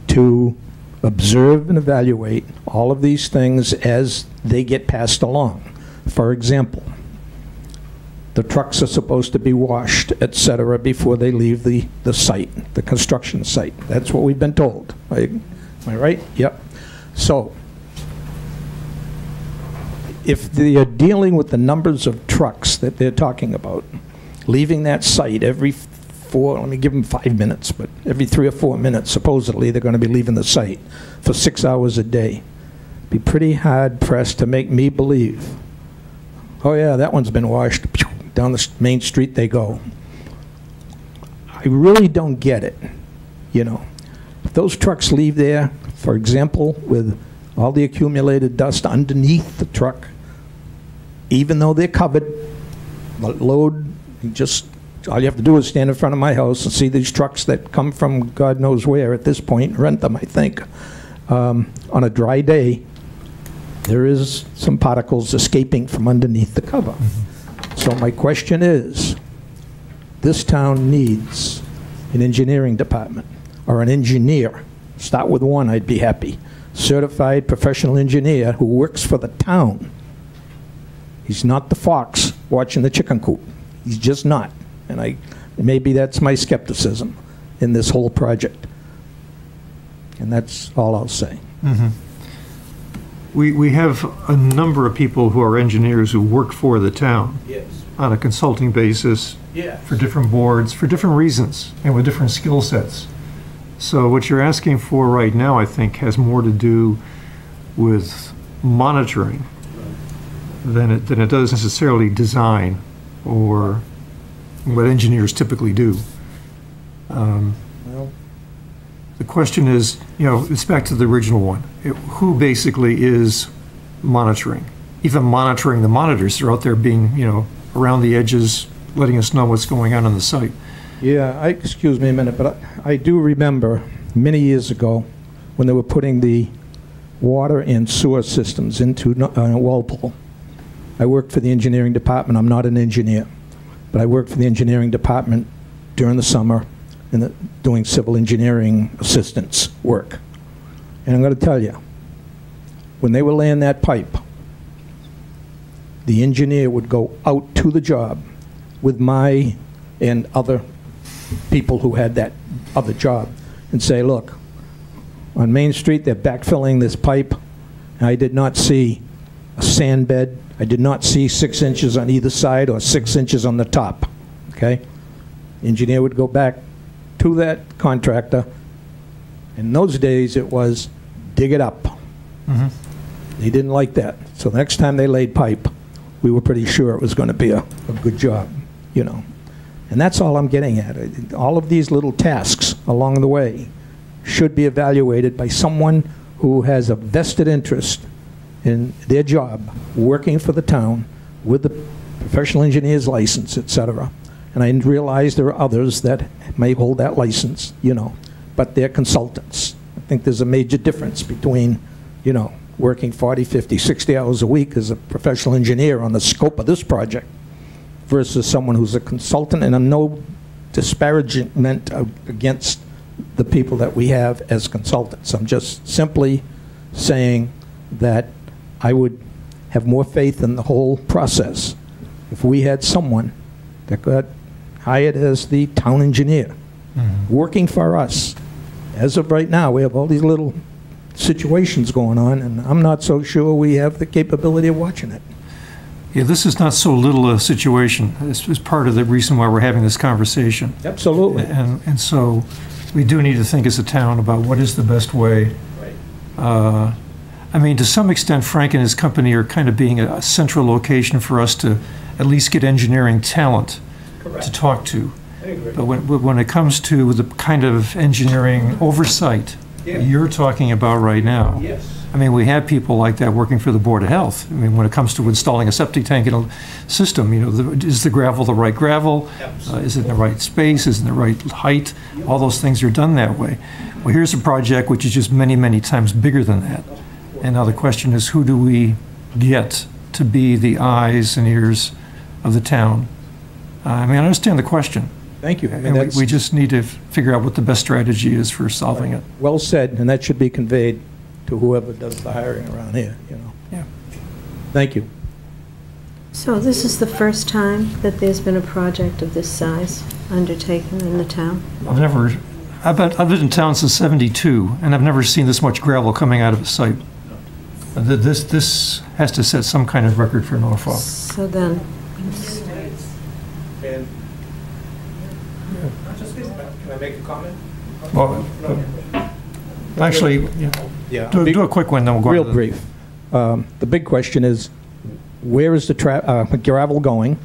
to observe and evaluate all of these things as they get passed along. For example, the trucks are supposed to be washed, et cetera, before they leave the site, the construction site. That's what we've been told. Am I right? Yep. So, if they are dealing with the numbers of trucks that they're talking about, leaving that site every let me give them 5 minutes, but every 3 or 4 minutes, supposedly, they're going to be leaving the site for 6 hours a day. Be pretty hard pressed to make me believe, oh yeah, that one's been washed, down the main street they go. I really don't get it, If those trucks leave there, for example, with all the accumulated dust underneath the truck, even though they're covered, the load, all you have to do is stand in front of my house and see these trucks that come from God knows where at this point, rent them, I think. On a dry day, there is some particles escaping from underneath the cover. So my question is, this town needs an engineering department, or an engineer. Start with one, I'd be happy. Certified professional engineer who works for the town. He's not the fox watching the chicken coop. He's just not. And maybe that's my skepticism in this whole project. And that's all I'll say. Mm-hmm. We have a number of people who are engineers who work for the town. Yes. On a consulting basis. Yeah. For different boards, for different reasons, and with different skill sets. So what you're asking for right now, I think, has more to do with monitoring than it does necessarily design or what engineers typically do. Well, the question is, it's back to the original one. Who basically is monitoring? even monitoring the monitors. They're out there being, around the edges, letting us know what's going on the site. Yeah, excuse me a minute, but I do remember many years ago when they were putting the water and sewer systems into Walpole. I worked for the engineering department. I'm not an engineer, but I worked for the engineering department during the summer doing civil engineering assistance work. And I'm going to tell you, when they were laying that pipe, the engineer would go out to the job with my and other people who had that other job and say, look, on Main Street, they're backfilling this pipe, and I did not see a sand bed. I did not see 6 inches on either side or 6 inches on the top, okay? Engineer would go back to that contractor. In those days, it was dig it up. Mm-hmm. They didn't like that. So the next time they laid pipe, we were pretty sure it was going to be a good job, And that's all I'm getting at. All of these little tasks along the way should be evaluated by someone who has a vested interest in their job, working for the town with the professional engineer's license, etc. And I realize there are others that may hold that license, but they're consultants. I think there's a major difference between, working 40, 50, 60 hours a week as a professional engineer on the scope of this project versus someone who's a consultant, and I'm no disparagement against the people that we have as consultants. I'm just simply saying that I would have more faith in the whole process if we had someone that got hired as the town engineer, working for us. As of right now, we have all these little situations going on, and I'm not so sure we have the capability of watching it. Yeah, this is not so little a situation. This is part of the reason why we're having this conversation. Absolutely. And so we do need to think as a town about what is the best way. Right. To some extent, Frank and his company are kind of being a central location for us to at least get engineering talent to talk to. I agree. But when it comes to the kind of engineering oversight you're talking about right now, Yes. we have people like that working for the Board of Health. When it comes to installing a septic tank in a system, is the gravel the right gravel? Is it in the right space? Is it in the right height? All those things are done that way. Well, here's a project which is just many, many times bigger than that. And now the question is, who do we get to be the eyes and ears of the town? I understand the question. Thank you. And we just need to figure out what the best strategy is for solving it. Well said, and that should be conveyed to whoever does the hiring around here, Yeah. Thank you. So this is the first time that there's been a project of this size undertaken in the town? I've been in town since '72, and I've never seen this much gravel coming out of a site. This has to set some kind of record for Norfolk. So then, Can I make a comment? Well, actually, Yeah. do a quick one, then we'll go on Real to the- brief. The big question is, where is the gravel going?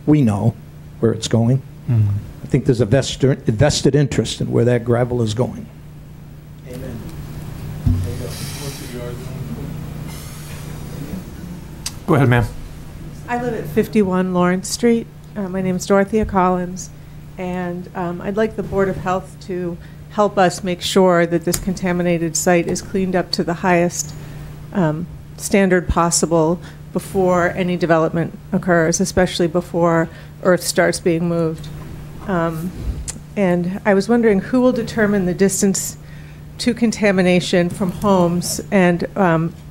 We know where it's going. I think there's a vested interest in where that gravel is going. Amen. Go ahead, ma'am. I live at 51 Lawrence Street. My name is Dorothea Collins, and I'd like the Board of Health to help us make sure that this contaminated site is cleaned up to the highest standard possible before any development occurs, especially before earth starts being moved. And I was wondering who will determine the distance to contamination from homes and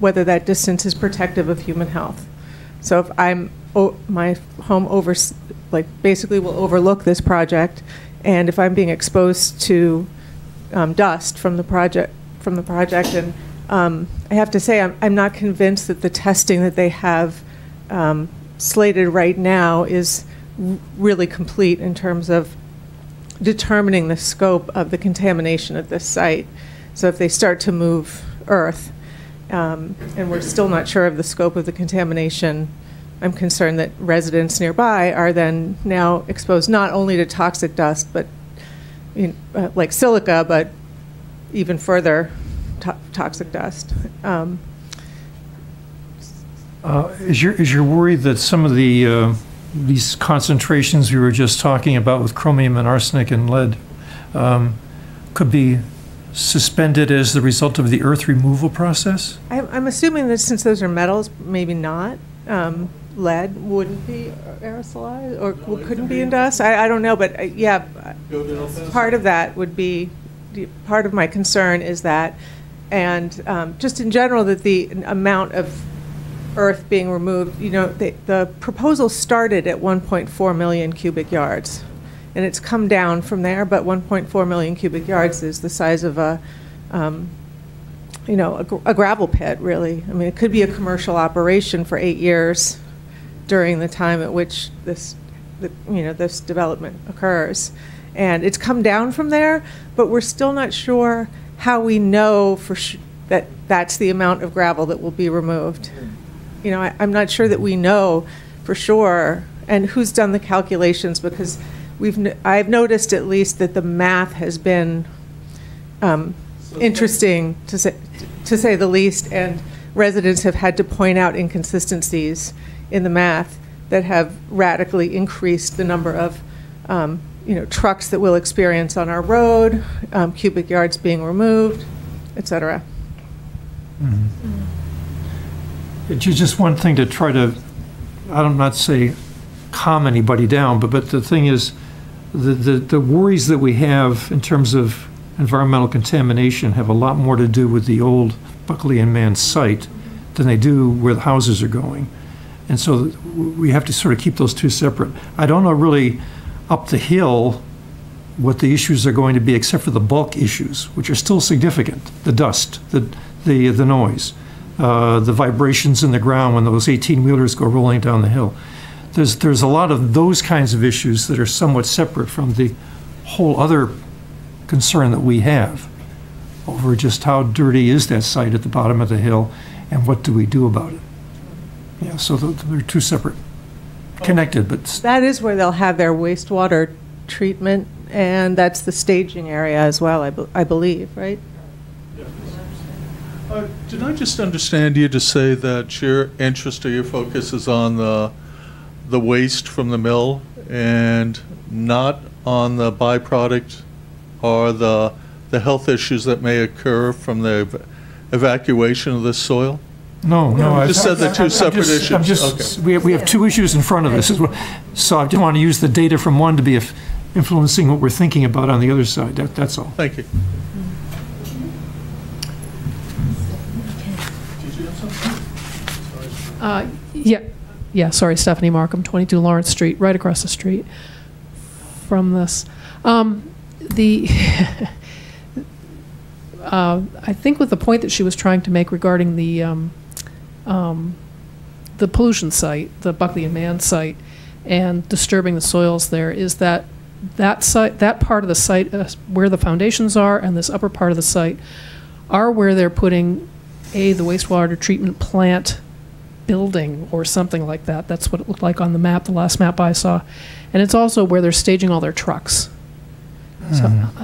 whether that distance is protective of human health. So if my home basically will overlook this project, and if I'm being exposed to dust from the project, and I have to say I'm not convinced that the testing that they have slated right now is really complete in terms of determining the scope of the contamination at this site. So if they start to move earth, and we're still not sure of the scope of the contamination, I'm concerned that residents nearby are then now exposed not only to toxic dust, but like silica, but even further toxic dust. Is your worry that some of the these concentrations we were just talking about with chromium and arsenic and lead could be suspended as the result of the earth removal process? I'm assuming that since those are metals, maybe not. Lead wouldn't be aerosolized or couldn't be in dust. I don't know, but yeah, part of that would be, part of my concern is that, and just in general, that the amount of earth being removed, you know, the proposal started at 1.4 million cubic yards. And it's come down from there, but 1.4 million cubic yards is the size of a, you know, a gravel pit, really. I mean, it could be a commercial operation for 8 years during the time at which this development occurs. And it's come down from there, but we're still not sure how we know for that that's the amount of gravel that will be removed. You know, I'm not sure that we know for sure, and who's done the calculations, because I've noticed at least that the math has been interesting to say the least, and residents have had to point out inconsistencies in the math that have radically increased the number of trucks that we'll experience on our road, cubic yards being removed, et cetera. Mm-hmm. It's just one thing to try to, I'm not say calm anybody down, but the thing is, the worries that we have in terms of environmental contamination have a lot more to do with the old Buckley and Mann site than they do where the houses are going. And so we have to sort of keep those two separate. I don't know really up the hill what the issues are going to be, except for the bulk issues, which are still significant. The dust, the noise, the vibrations in the ground when those 18-wheelers go rolling down the hill. There's a lot of those kinds of issues that are somewhat separate from the whole other concern that we have over just how dirty is that site at the bottom of the hill and what do we do about it. Yeah, so they're two separate, connected, but... That is where they'll have their wastewater treatment, and that's the staging area as well, I believe, right? Did I just understand you to say that your interest or your focus is on the waste from the mill and not on the byproduct or the health issues that may occur from the evacuation of this soil? No. You just said they're two separate issues. Okay. We have two issues in front of us, so I didn't want to use the data from one to be influencing what we're thinking about on the other side. That's all. Thank you. Yeah, sorry, Stephanie Markham, 22 Lawrence Street, right across the street from this. I think with the point that she was trying to make regarding the pollution site, the Buckley and Mann site, and disturbing the soils there, is that site, that part of the site where the foundations are, and this upper part of the site are where they're putting the wastewater treatment plant building or something like that. That's what it looked like on the map, the last map I saw. And it's also where they're staging all their trucks.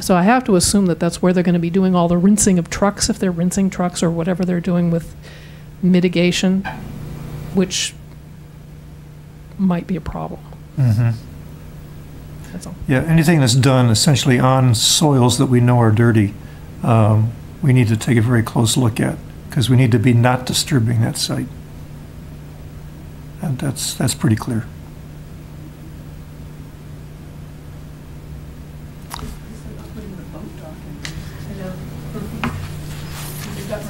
So I have to assume that that's where they're going to be doing all the rinsing of trucks, if they're rinsing trucks or whatever they're doing with mitigation, which might be a problem. Mm-hmm. That's all. Yeah, anything that's done essentially on soils that we know are dirty, we need to take a very close look at, because we need to be not disturbing that site. And that's pretty clear.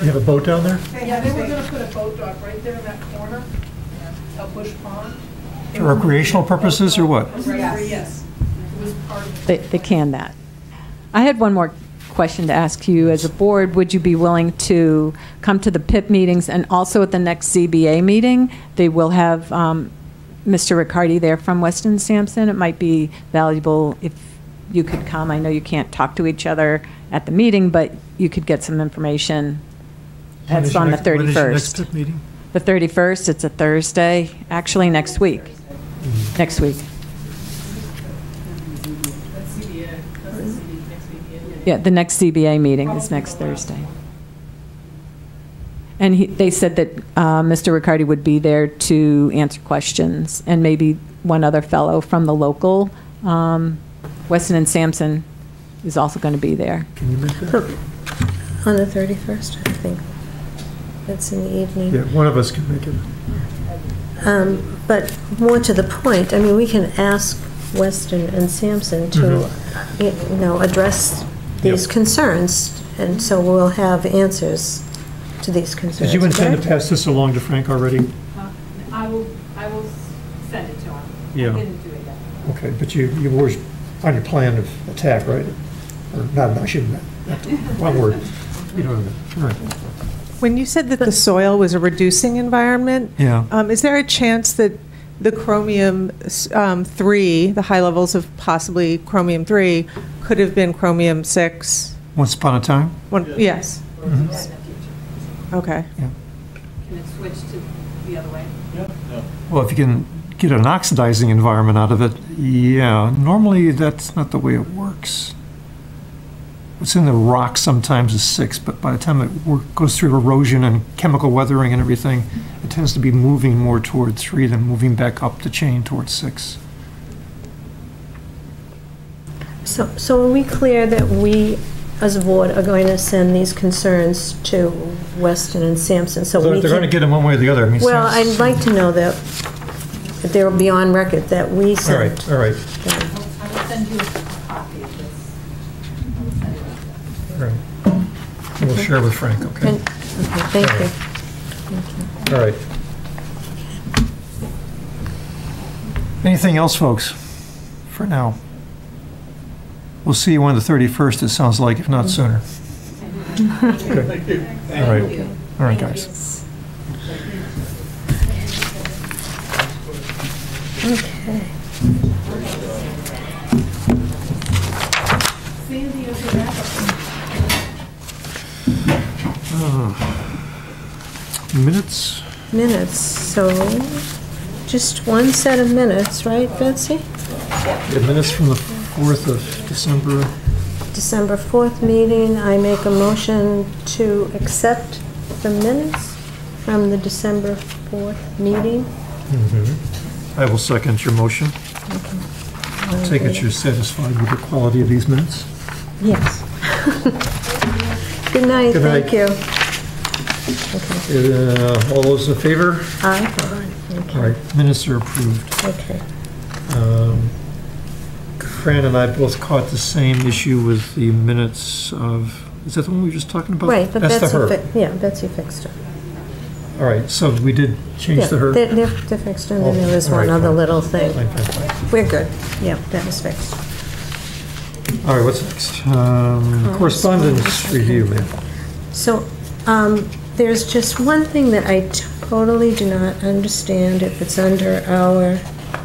You have a boat down there? Yeah, they were going to put a boat dock right there in that corner, a bush pond. For recreational purposes or what? Yes. It was part of They can that. I had one more question to ask you. As a board, would you be willing to come to the PIP meetings and also at the next ZBA meeting? They will have Mr. Riccardi there from Weston Sampson. It might be valuable if you could come. I know you can't talk to each other at the meeting, but you could get some information. That's on the 31st. When is your next PIP meeting? The 31st, it's a Thursday, actually next week. Next week. Yeah, the next CBA meeting is next Thursday. And they said that Mr. Riccardi would be there to answer questions, and maybe one other fellow from the local. Weston and Sampson is also going to be there. Can you make that? On the 31st, I think. That's in the evening. Yeah, one of us can make it. But more to the point, I mean, we can ask Weston and Sampson to, address these concerns, and so we'll have answers to these concerns. Did you intend correct? to pass this along to Frank already? I will send it to him. Yeah. I didn't do it yet. Okay, but you were on your plan of attack, right? Or not, I shouldn't, one word. You know what I mean. All right. When you said that the soil was a reducing environment, Yeah. Is there a chance that the chromium-3, the high levels of possibly chromium-3, could have been chromium-6? Once upon a time? Yes. Okay. Can it switch to the other way? Well, if you can get an oxidizing environment out of it, yeah. Normally, that's not the way it works. What's in the rock sometimes is 6, but by the time it goes through erosion and chemical weathering and everything, it tends to be moving more toward 3 than moving back up the chain towards 6. So are we clear that we, as a board, are going to send these concerns to Weston and Sampson? So They're going to get them one way or the other. I mean, Well, I'd like to know that they'll be on record that we all sent. right, all right. I will send you a copy of this. I will send it out. All right. We'll share with Frank, okay? Okay, thank you. All right. Anything else, folks, for now? We'll see you on the 31st, it sounds like, if not sooner. Okay. All right. All right, guys. Okay. Minutes? Minutes, so just one set of minutes, right, Betsy? The minutes from the 4th of December. December 4th meeting, I make a motion to accept the minutes from the December 4th meeting. I will second your motion. I take it you're satisfied with the quality of these minutes? Yes. Good night, Good night. thank you. All those in favor? Aye. All right, minutes are approved. Okay. Fran and I both caught the same issue with the minutes of, is that the one we were just talking about? Right, but That's the her. Betsy fixed it. All right, so we did change the her? They're fixed, and then there was All right, one other fine. little thing. Fine. We're good. Yeah, that was fixed. All right, what's next? Correspondence review, ma'am. So, there's just one thing that I totally do not understand if it's under our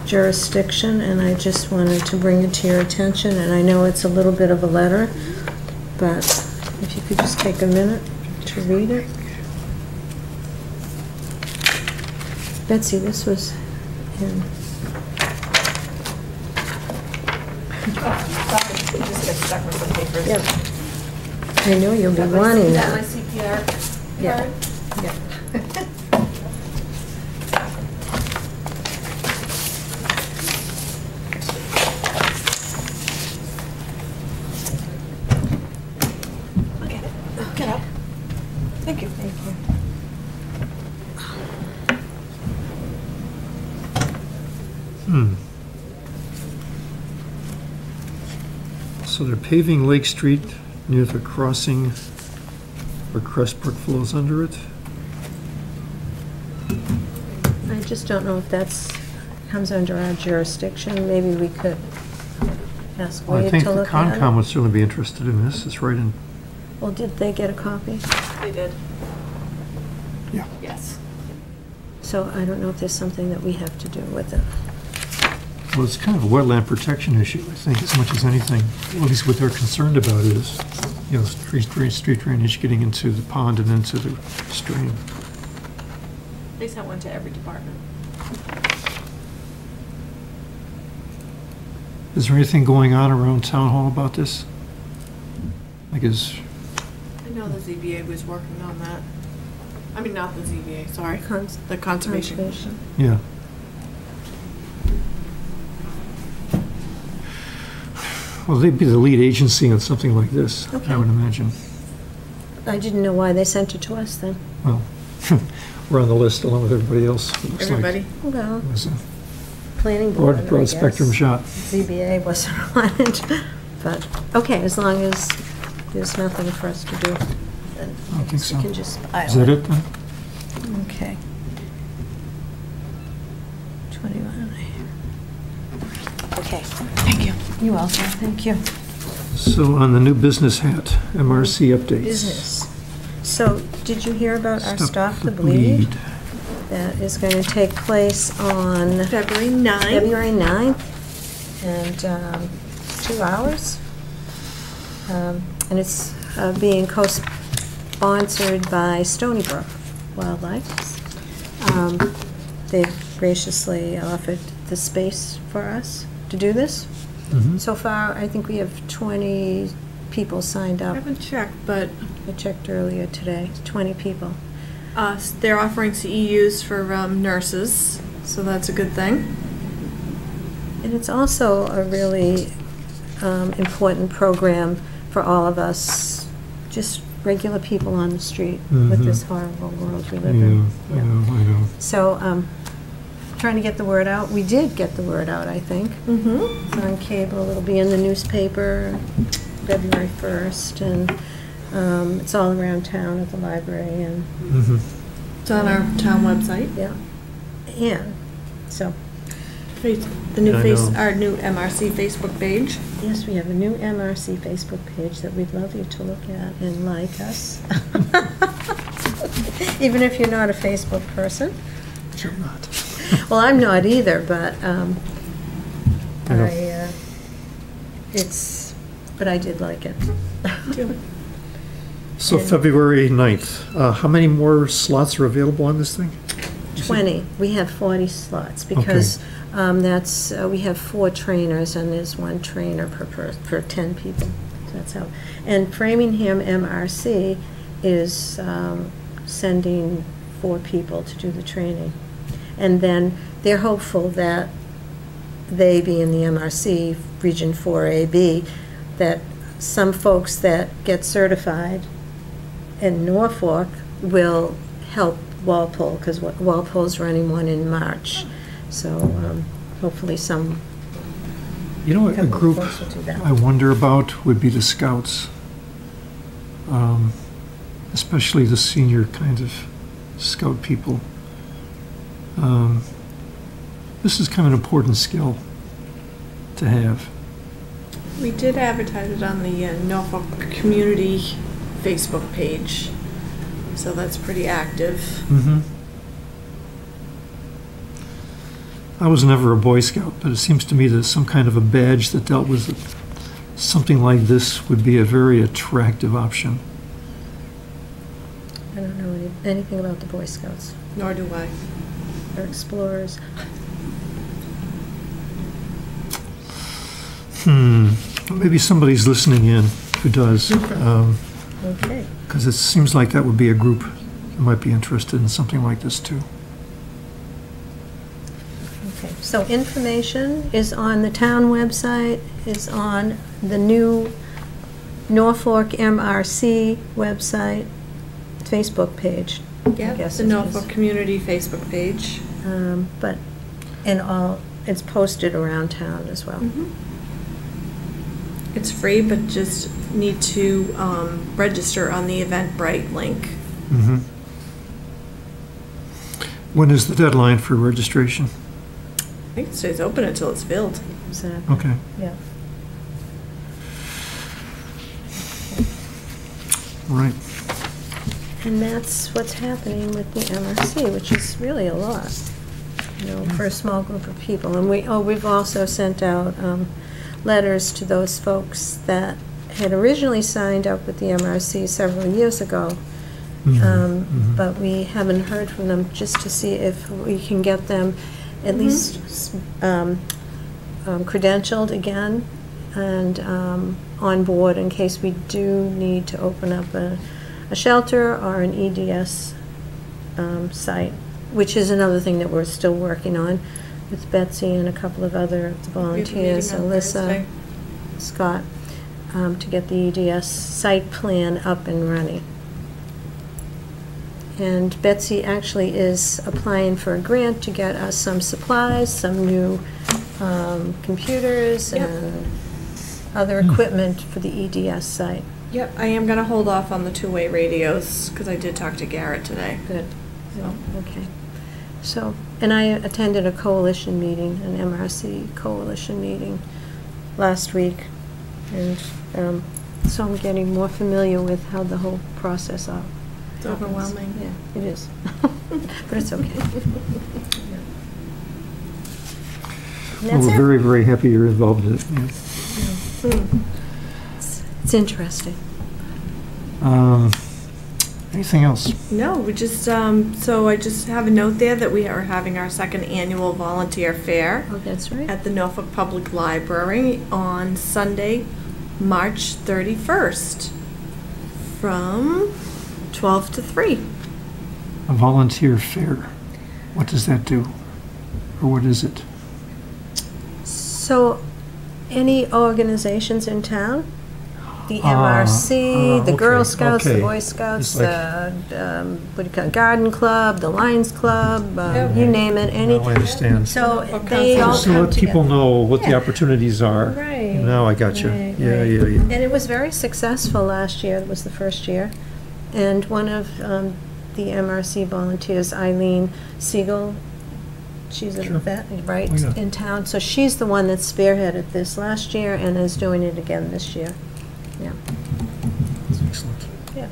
jurisdiction, and I just wanted to bring it to your attention, and I know it's a little bit of a letter, but if you could just take a minute to read it. Betsy, this was in... Yep. I know you'll be wanting that. CPR Yeah. Yeah. Get up. Thank you. Thank you. So they're paving Lake Street near the crossing where Crest Brook flows under it? I just don't know if that's, comes under our jurisdiction. Maybe we could ask Well, I Wade think to the look at Concom it. would certainly be interested in this. It's right in, Well, did they get a copy? They did. yeah. Yes. So I don't know if there's something that we have to do with it. Well, it's kind of a wetland protection issue, I think, as much as anything. Well, at least what they're concerned about is, you know, street drainage getting into the pond and into the stream. They sent one to every department. Is there anything going on around Town Hall about this? Like, is, I know the ZBA was working on that. I mean, not the ZBA, sorry. The conservation. Yeah. Well, they'd be the lead agency on something like this, I would imagine. I didn't know why they sent it to us then. Well, we're on the list along with everybody else. it looks like. Everybody. Well, It was a planning board, I broad guess. spectrum shot. ZBA wasn't on it, but, okay, as long as there's nothing for us to do, then I don't think so. we can just file Is that it then? Okay. 21. Okay. Thank you. You're welcome, thank you. So on the new business hat, MRC updates. Business. So, did you hear about our Stop the Bleed. Bleed? That is going to take place on February 9th. February 9th, and 2 hours. And it's being co-sponsored by Stony Brook Wildlife. They've graciously offered the space for us to do this. Mhm. So far, I think we have 20 people signed I up. haven't checked, but I checked earlier today, 20 people. they're offering CEUs for nurses, so that's a good thing. And it's also a really important program for all of us, just regular people on the street with Mhm. this horrible world we Yeah, live in. I know. So, trying to get the word out. We did get the word out, I think. Mm-hmm. It's on cable. It'll be in the newspaper February 1st, and it's all around town at the library, and Mhm. It's on our town website. yeah. And so, The new I know. our new MRC Facebook page. yes, we have a new MRC Facebook page that we'd love you to look at and like us. Even if you're not a Facebook person. Sure not. Well, I'm not either, but I know. but I did like it. So And- February 9th, how many more slots are available on this thing? 20. We have 40 slots because we have 4 trainers and there's 1 trainer per 10 people. So that's how. And Framingham MRC is sending 4 people to do the training. And then they're hopeful that they, being the MRC, Region 4AB, that some folks that get certified in Norfolk will help Walpole, because Walpole's running one in March. So hopefully some You know, a couple of group folks will do that. I wonder about would be the Scouts. Especially the senior kind of Scout people. This is kind of an important skill to have. We did advertise it on the Norfolk Community Facebook page, so that's pretty active. Mm-hmm. I was never a Boy Scout, but it seems to me that some kind of a badge that dealt with it, something like this would be a very attractive option. I don't know anything about the Boy Scouts Nor do I. or Explorers. Maybe somebody's listening in who does, Okay. because it seems like that would be a group that might be interested in something like this too. Okay. So information is on the town website, is on the new Norfolk MRC website, Facebook page. I Yeah, guess the it is. Norfolk Community Facebook page. But it's posted around town as well. It's free, but just need to register on the Eventbrite link. Mm-hmm. When is the deadline for registration? I think it stays open until it's filled. Exactly. Okay. Yeah. Right. And that's what's happening with the MRC, which is really a lot, for a small group of people. And we've also sent out letters to those folks that had originally signed up with the MRC several years ago. But we haven't heard from them, just to see if we can get them at least credentialed again and on board in case we do need to open up a shelter or an EDS site, which is another thing that we're still working on with Betsy and a couple of other volunteers, meeting on Alyssa, Thursday. Scott, to get the EDS site plan up and running. And Betsy actually is applying for a grant to get us some supplies, some new computers and other equipment for the EDS site. Yep, I am gonna hold off on the two-way radios, because I did talk to Garrett today. Good. So, Okay. So, and I attended a coalition meeting, an MRC coalition meeting last week. And so I'm getting more familiar with how the whole process happens. it's overwhelming. Yeah, it is. But it's okay. And Well, that's we're it. very, very happy you're involved in it. It's interesting. Anything else? No, we just, so I just have a note there that we are having our second annual volunteer fair Oh, that's right. at the Norfolk Public Library on Sunday, March 31st, from 12 to 3. A volunteer fair. What does that do? Or what is it? So, any organizations in town? The MRC, the Girl okay, Scouts, the okay. Boy Scouts, It's like- what do you call it, Garden Club, the Lions Club, you name it, any. Now I understand. So they all So come let people together. know what the Yeah. opportunities are. Right. Now I got you. Right, Yeah, right. yeah, yeah. And it was very successful last year, it was the first year. And one of the MRC volunteers, Eileen Siegel, she's a Sure. vet, right, Oh, yeah. in town. So she's the one that spearheaded this last year and is doing it again this year. Yeah. Excellent. Yeah.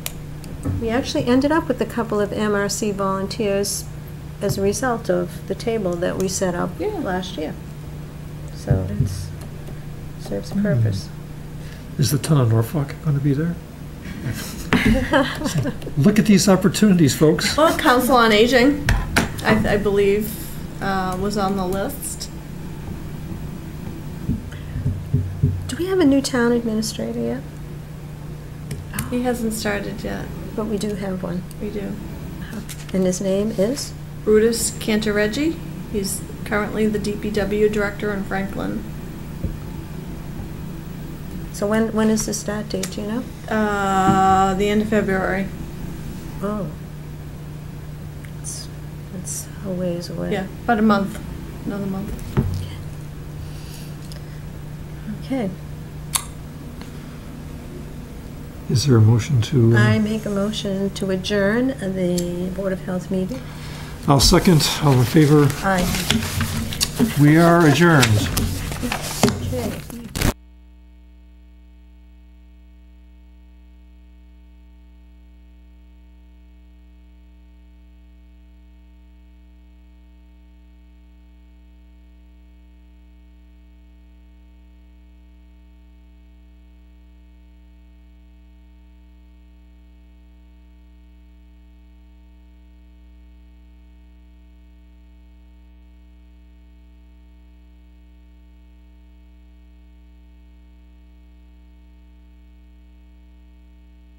We actually ended up with a couple of MRC volunteers as a result of the table that we set up last year. So it serves a purpose. Is the town of Norfolk going to be there? Look at these opportunities, folks. Well, Council on Aging, I believe, was on the list. Do we have a new town administrator yet? He hasn't started yet. But we do have one. We do. And his name is? Brutus Cantareggi. He's currently the DPW director in Franklin. So when is the start date, do you know? The end of February. Oh. It's a ways away. Yeah, about a month. Another month. Okay. Is there a motion to? I make a motion to adjourn the Board of Health meeting. I'll second. All in favor? Aye. We are adjourned.